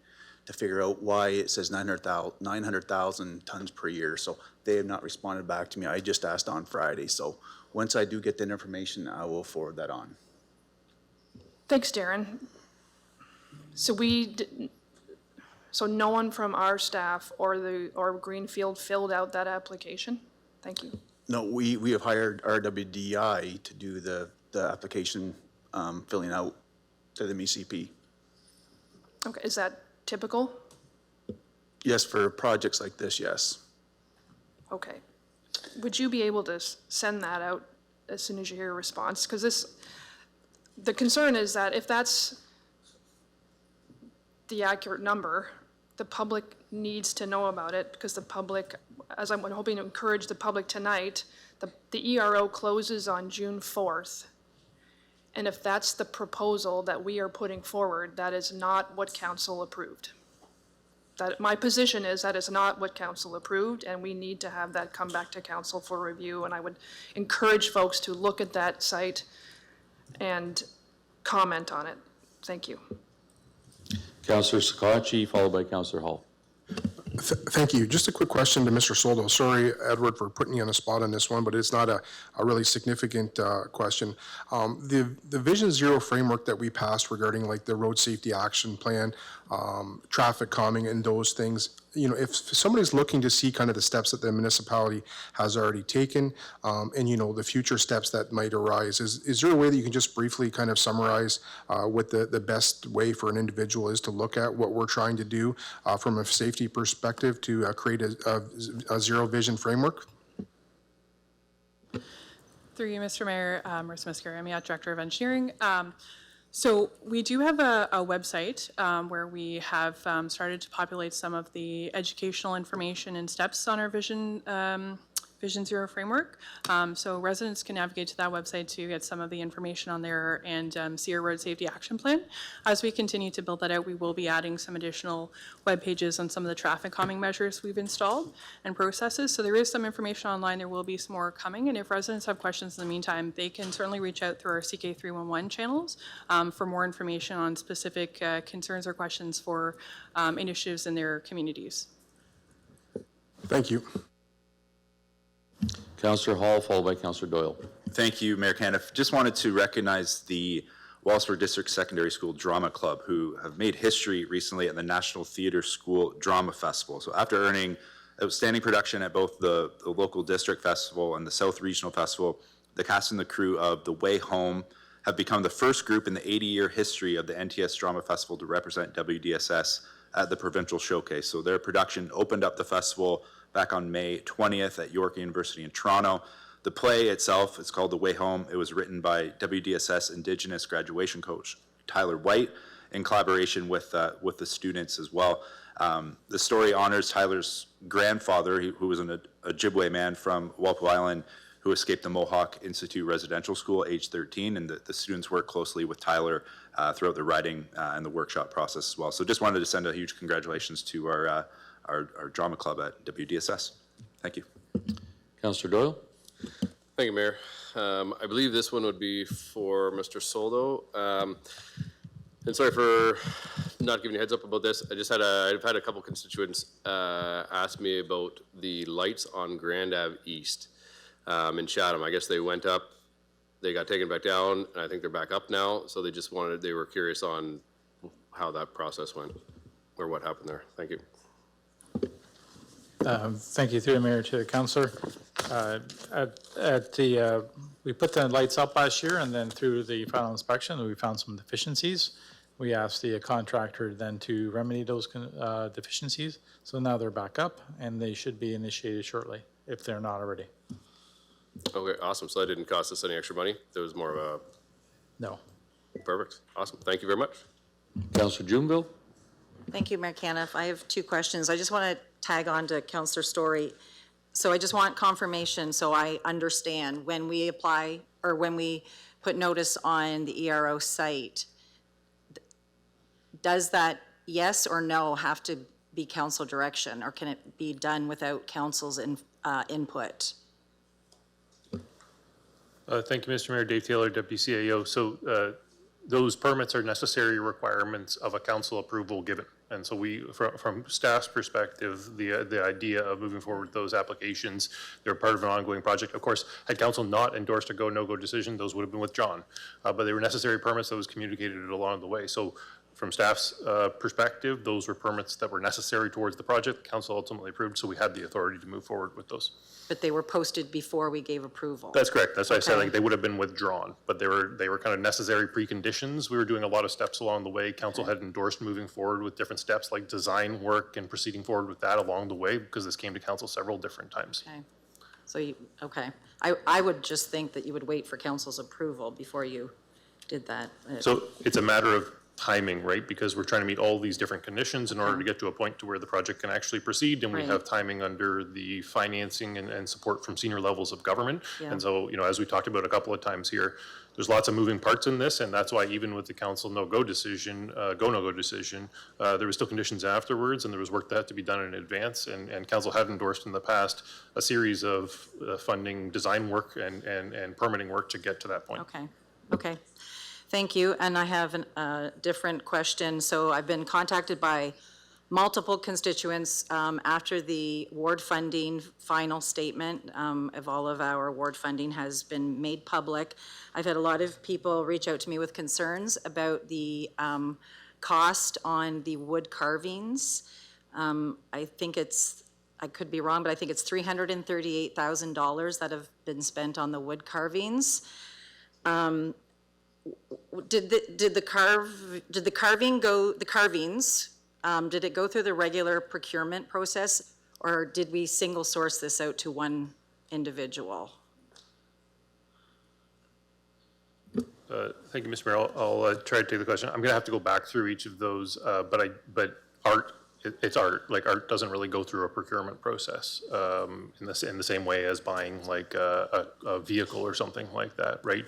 to figure out why it says 900,000 tons per year. So they have not responded back to me. I just asked on Friday. So once I do get that information, I will forward that on. Thanks, Darren. So no one from our staff or Greenfield filled out that application? Thank you. No, we have hired RWDI to do the application filling out to the MECP. Okay, is that typical? Yes, for projects like this, yes. Okay. Would you be able to send that out as soon as you hear a response? Because the concern is that if that's the accurate number, the public needs to know about it, because the public, as I'm hoping to encourage the public tonight, the ERO closes on June 4th. And if that's the proposal that we are putting forward, that is not what council approved. My position is that is not what council approved, and we need to have that come back to council for review. And I would encourage folks to look at that site and comment on it. Thank you. Councillor Sakachi, followed by Councillor Hall. Thank you. Just a quick question to Mr. Soldo. Sorry, Edward, for putting you on the spot on this one, but it's not a really significant question. The Vision Zero framework that we passed regarding like the road safety action plan, traffic calming and those things, if somebody's looking to see kind of the steps that the municipality has already taken, and, the future steps that might arise, is there a way that you can just briefly kind of summarize what the best way for an individual is to look at what we're trying to do from a safety perspective to create a zero vision framework? Through you, Mr. Mayor, Marissa Mascari, Director of Engineering. So we do have a website where we have started to populate some of the educational information and steps on our Vision Zero framework. So residents can navigate to that website to get some of the information on there and see our road safety action plan. As we continue to build that out, we will be adding some additional web pages on some of the traffic calming measures we've installed and processes. So there is some information online. There will be some more coming. And if residents have questions in the meantime, they can certainly reach out through our CK311 channels for more information on specific concerns or questions for initiatives in their communities. Thank you. Councillor Hall, followed by Councillor Doyle. Thank you, Mayor Caniff. Just wanted to recognize the Wallaceburg District Secondary School Drama Club, who have made history recently at the National Theatre School Drama Festival. So after earning outstanding production at both the local district festival and the South Regional Festival, the cast and the crew of The Way Home have become the first group in the 80-year history of the NTS Drama Festival to represent WDSS at the provincial showcase. So their production opened up the festival back on May 20th at York University in Toronto. The play itself is called The Way Home. It was written by WDSS Indigenous graduation coach Tyler White in collaboration with the students as well. The story honors Tyler's grandfather, who was an Ojibwe man from Walpole Island, who escaped the Mohawk Institute Residential School age 13, and the students worked closely with Tyler throughout the writing and the workshop process as well. So just wanted to send a huge congratulations to our drama club at WDSS. Thank you. Councillor Doyle. Thank you, Mayor. I believe this one would be for Mr. Soldo. And sorry for not giving you a heads up about this. I've had a couple constituents ask me about the lights on Grand Ave East in Chatham. I guess they went up, they got taken back down, and I think they're back up now. So they were curious on how that process went or what happened there. Thank you. Thank you, through the mayor to the councillor. We put the lights up last year, and then through the final inspection, we found some deficiencies. We asked the contractor then to remedy those deficiencies. So now they're back up, and they should be initiated shortly, if they're not already. Okay, awesome. So that didn't cost us any extra money? There was more of a... No. Perfect. Awesome. Thank you very much. Councillor Juneville. Thank you, Mayor Caniff. I have two questions. I just want to tag on to Councillor Story. So I just want confirmation so I understand when we apply or when we put notice on the ERO site, does that yes or no have to be council direction, or can it be done without council's input? Thank you, Mr. Mayor. Dave Taylor, Deputy CAO. So those permits are necessary requirements of a council approval given. And so we, from staff's perspective, the idea of moving forward with those applications, they're part of an ongoing project. Of course, had council not endorsed a go, no-go decision, those would have been withdrawn. But they were necessary permits that was communicated along the way. So from staff's perspective, those were permits that were necessary towards the project. Council ultimately approved, so we had the authority to move forward with those. But they were posted before we gave approval? That's correct. That's why I said Okay. like they would have been withdrawn, but they were kind of necessary preconditions. We were doing a lot of steps along the way. Council had endorsed moving forward with different steps like design work and proceeding forward with that along the way because this came to council several different times. Okay. So okay. I would just think that you would wait for council's approval before you did that. So it's a matter of timing, right? Because we're trying to meet all these different conditions in order to get to a point to where the project can actually proceed, and we Right. have timing under the financing and support from senior levels of government. Yeah. And so, as we talked about a couple of times here, there's lots of moving parts in this, and that's why even with the council no-go decision, go-no-go decision, there was still conditions afterwards, and there was work that had to be done in advance, and council had endorsed in the past a series of funding design work and permitting work to get to that point. Okay. Okay. Thank you. And I have a different question. So I've been contacted by multiple constituents after the ward funding final statement of all of our ward funding has been made public. I've had a lot of people reach out to me with concerns about the cost on the wood carvings. I think it's, I could be wrong, but I think it's $338,000 that have been spent on the wood carvings. Did the carvings, did it go through the regular procurement process, or did we single source this out to one individual? Thank you, Mr. Mayor. I'll try to take the question. I'm going to have to go back through each of those, but art, it's art. Like, art doesn't really go through a procurement process in the same way as buying like a vehicle or something like that, right?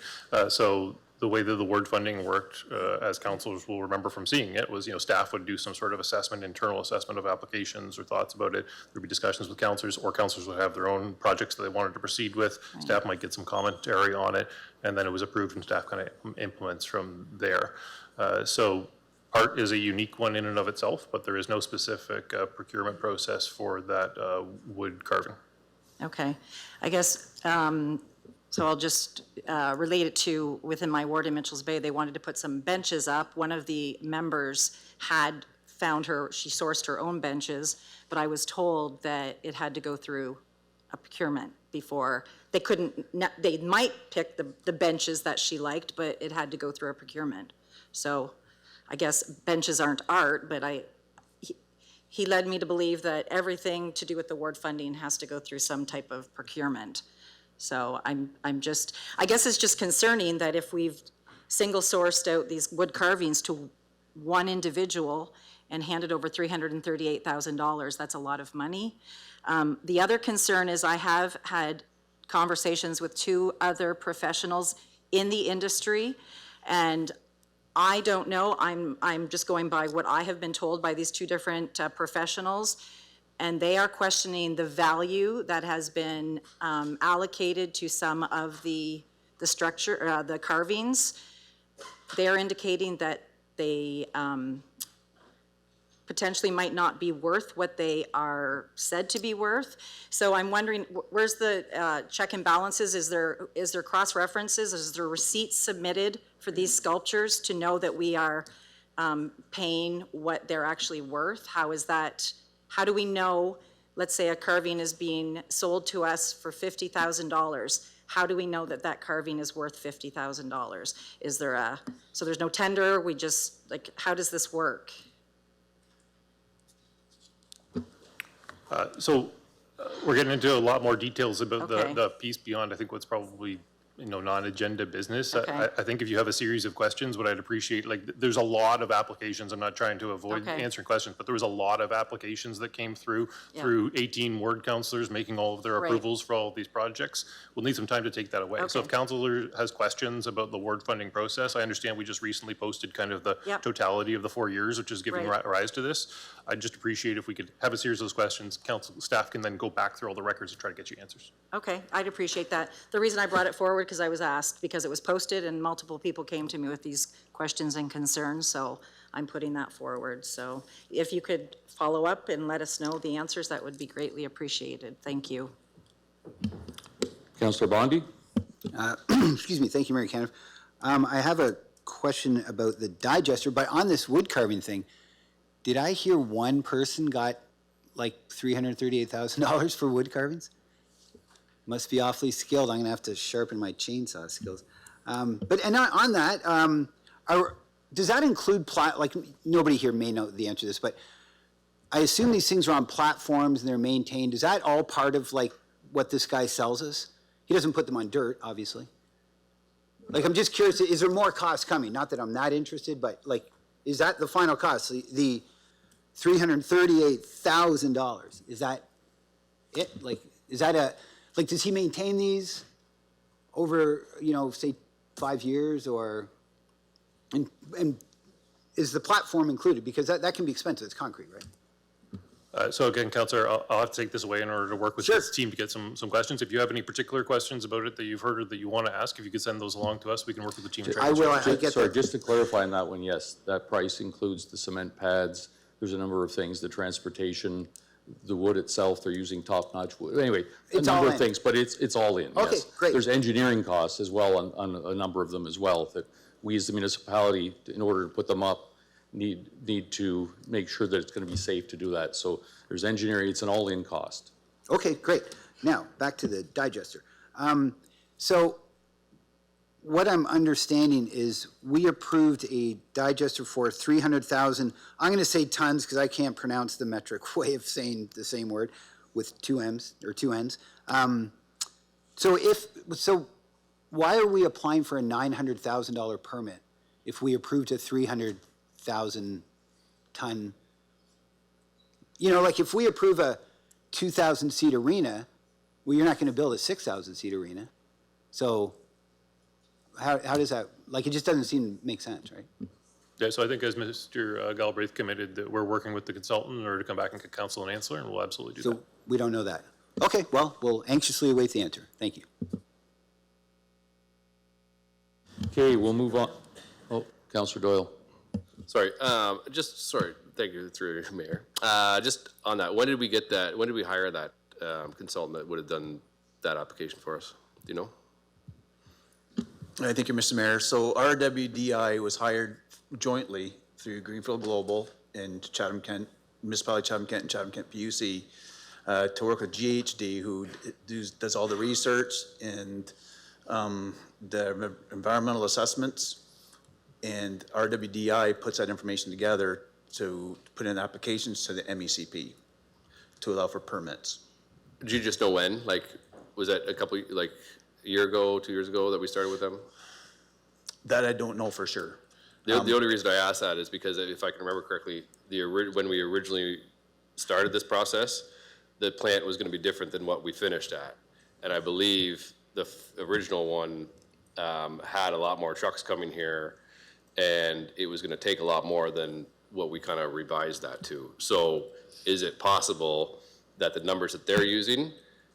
So the way that the ward funding worked, as councilors will remember from seeing it, was, staff would do some sort of assessment, internal assessment of applications or thoughts about it. There'd be discussions with councilors, or councilors would have their own projects that they wanted to proceed with. Right. Staff might get some commentary on it, and then it was approved and staff kind of implements from there. So art is a unique one in and of itself, but there is no specific procurement process for that wood carving. Okay. I guess, so I'll just relate it to within my ward in Mitchell's Bay, they wanted to put some benches up. One of the members had found she sourced her own benches, but I was told that it had to go through a procurement before. They couldn't, they might pick the benches that she liked, but it had to go through a procurement. So I guess benches aren't art, but he led me to believe that everything to do with the ward funding has to go through some type of procurement. So I'm just, I guess it's just concerning that if we've single sourced out these wood carvings to one individual and handed over $338,000, that's a lot of money. The other concern is I have had conversations with two other professionals in the industry, and I don't know, I'm just going by what I have been told by these two different professionals, and they are questioning the value that has been allocated to some of the structure, the carvings. They're indicating that they potentially might not be worth what they are said to be worth. So I'm wondering, where's the check and balances? Is there cross-references? Is there receipts submitted for these sculptures to know that we are paying what they're actually worth? How is that, how do we know, let's say a carving is being sold to us for $50,000. How do we know that that carving is worth $50,000? Is there so there's no tender, we just, like, how does this work? We're getting into a lot more details about Okay. the piece beyond, I think, what's probably, non-agenda business. Okay. I think if you have a series of questions, what I'd appreciate, like, there's a lot of applications. I'm not trying to avoid Okay. answering questions, but there was a lot of applications that came through 18 ward councilors making all of their Right. approvals for all of these projects. We'll need some time to take that away. So Okay. if councilor has questions about the ward funding process, I understand we just recently posted kind of the Yep. totality of the 4 years, which is giving Right. rise to this. I'd just appreciate if we could have a series of those questions. Council staff can then go back through all the records and try to get you answers. Okay, I'd appreciate that. The reason I brought it forward, because I was asked, because it was posted and multiple people came to me with these questions and concerns, so I'm putting that forward. So if you could follow up and let us know the answers, that would be greatly appreciated. Thank you. Councillor Bondi? Excuse me, thank you, Mayor Caniff. I have a question about the digester, but on this wood carving thing, did I hear one person got like $338,000 for wood carvings? Must be awfully skilled. I'm gonna have to sharpen my chainsaw skills. But on that, does that include like, nobody here may know the answer to this, but I assume these things are on platforms and they're maintained. Is that all part of like what this guy sells us? He doesn't put them on dirt, obviously. Like, I'm just curious, is there more costs coming? Not that I'm that interested, but like, is that the final cost? The $338,000, is that it? Like, is that like, does he maintain these over, say 5 years, or, and is the platform included? Because that can be expensive, it's concrete, right? So again, Councillor, I'll have to take this away in order to work with this team to get some questions. If you have any particular questions about it that you've heard or that you want to ask, if you could send those along to us, we can work with the team. And try I will, I get Sorry, that. just to clarify on that one, yes, that price includes the cement pads. There's a number of things, the transportation, the wood itself, they're using top-notch wood. Anyway, a It's number all of in. things, but it's all in, Okay, yes. great. There's engineering costs as well on a number of them as well, that we as the municipality, in order to put them up, need to make sure that it's going to be safe to do that. So there's engineering, it's an all-in cost. Okay, great. Now, back to the digester. So what I'm understanding is we approved a digester for 300,000, I'm going to say tons because I can't pronounce the metric way of saying the same word with two M's or two N's. So why are we applying for a $900,000 permit if we approved a 300,000 ton? You know, like if we approve a 2,000 seat arena, well, you're not going to build a 6,000 seat arena. So how does that, like, it just doesn't seem to make sense, right? Yeah, so I think as Mr. Galbraith committed, that we're working with the consultant in order to come back and get counsel and answer, and we'll absolutely do that. So we don't know that. Okay, well, we'll anxiously await the answer. Thank you. Okay, we'll move on. Oh, Councillor Doyle. Sorry, thank you through your mayor. Just on that, when did we get that, when did we hire that consultant that would have done that application for us? Do you know? Thank you, Mr. Mayor. So RWDI was hired jointly through Greenfield Global and Chatham-Kent, Municipality Chatham-Kent and Chatham-Kent PUC to work with GHD, who does all the research and the environmental assessments. And RWDI puts that information together to put in applications to the MECP to allow for permits. Did you just know when? Like, was that a year ago, 2 years ago that we started with them? That I don't know for sure. The only reason I ask that is because if I can remember correctly, when we originally started this process, the plant was going to be different than what we finished at. And I believe the original one had a lot more trucks coming here, and it was going to take a lot more than what we kind of revised that to. So is it possible that the numbers that they're using,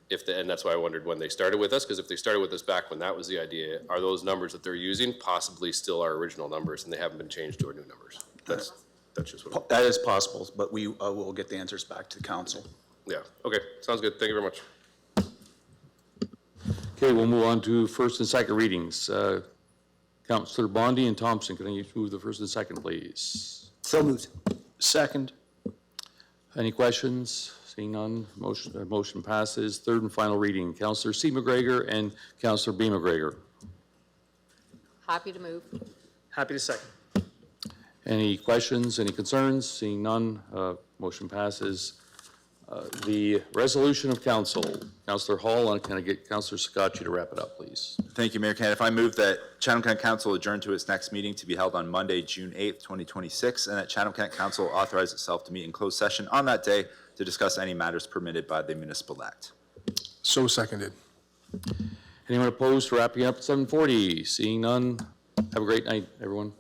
and that's why I wondered when they started with us, because if they started with us back when that was the idea, are those numbers that they're using possibly still our original numbers and they haven't been changed to our new numbers? That's just what. That is possible, but we will get the answers back to the council. Yeah, okay, sounds good. Thank you very much. Okay, we'll move on to first and second readings. Councillor Bondi and Thompson, can I move the first and second, please? So moved. Second. Any questions? Seeing none, motion passes. Third and final reading, Councillor C. McGregor and Councillor B. McGregor. Happy to move. Happy to second. Any questions, any concerns? Seeing none, motion passes. The resolution of council, Councillor Hall, and can I get Councillor Scotchy to wrap it up, please? Thank you, Mayor Kenneth. I move that Chatham-Kent Council adjourn to its next meeting to be held on Monday, June 8th, 2026, and that Chatham-Kent Council authorize itself to meet in closed session on that day to discuss any matters permitted by the Municipal Act. So seconded. Anyone opposed to wrapping up at 7:40? Seeing none, have a great night, everyone.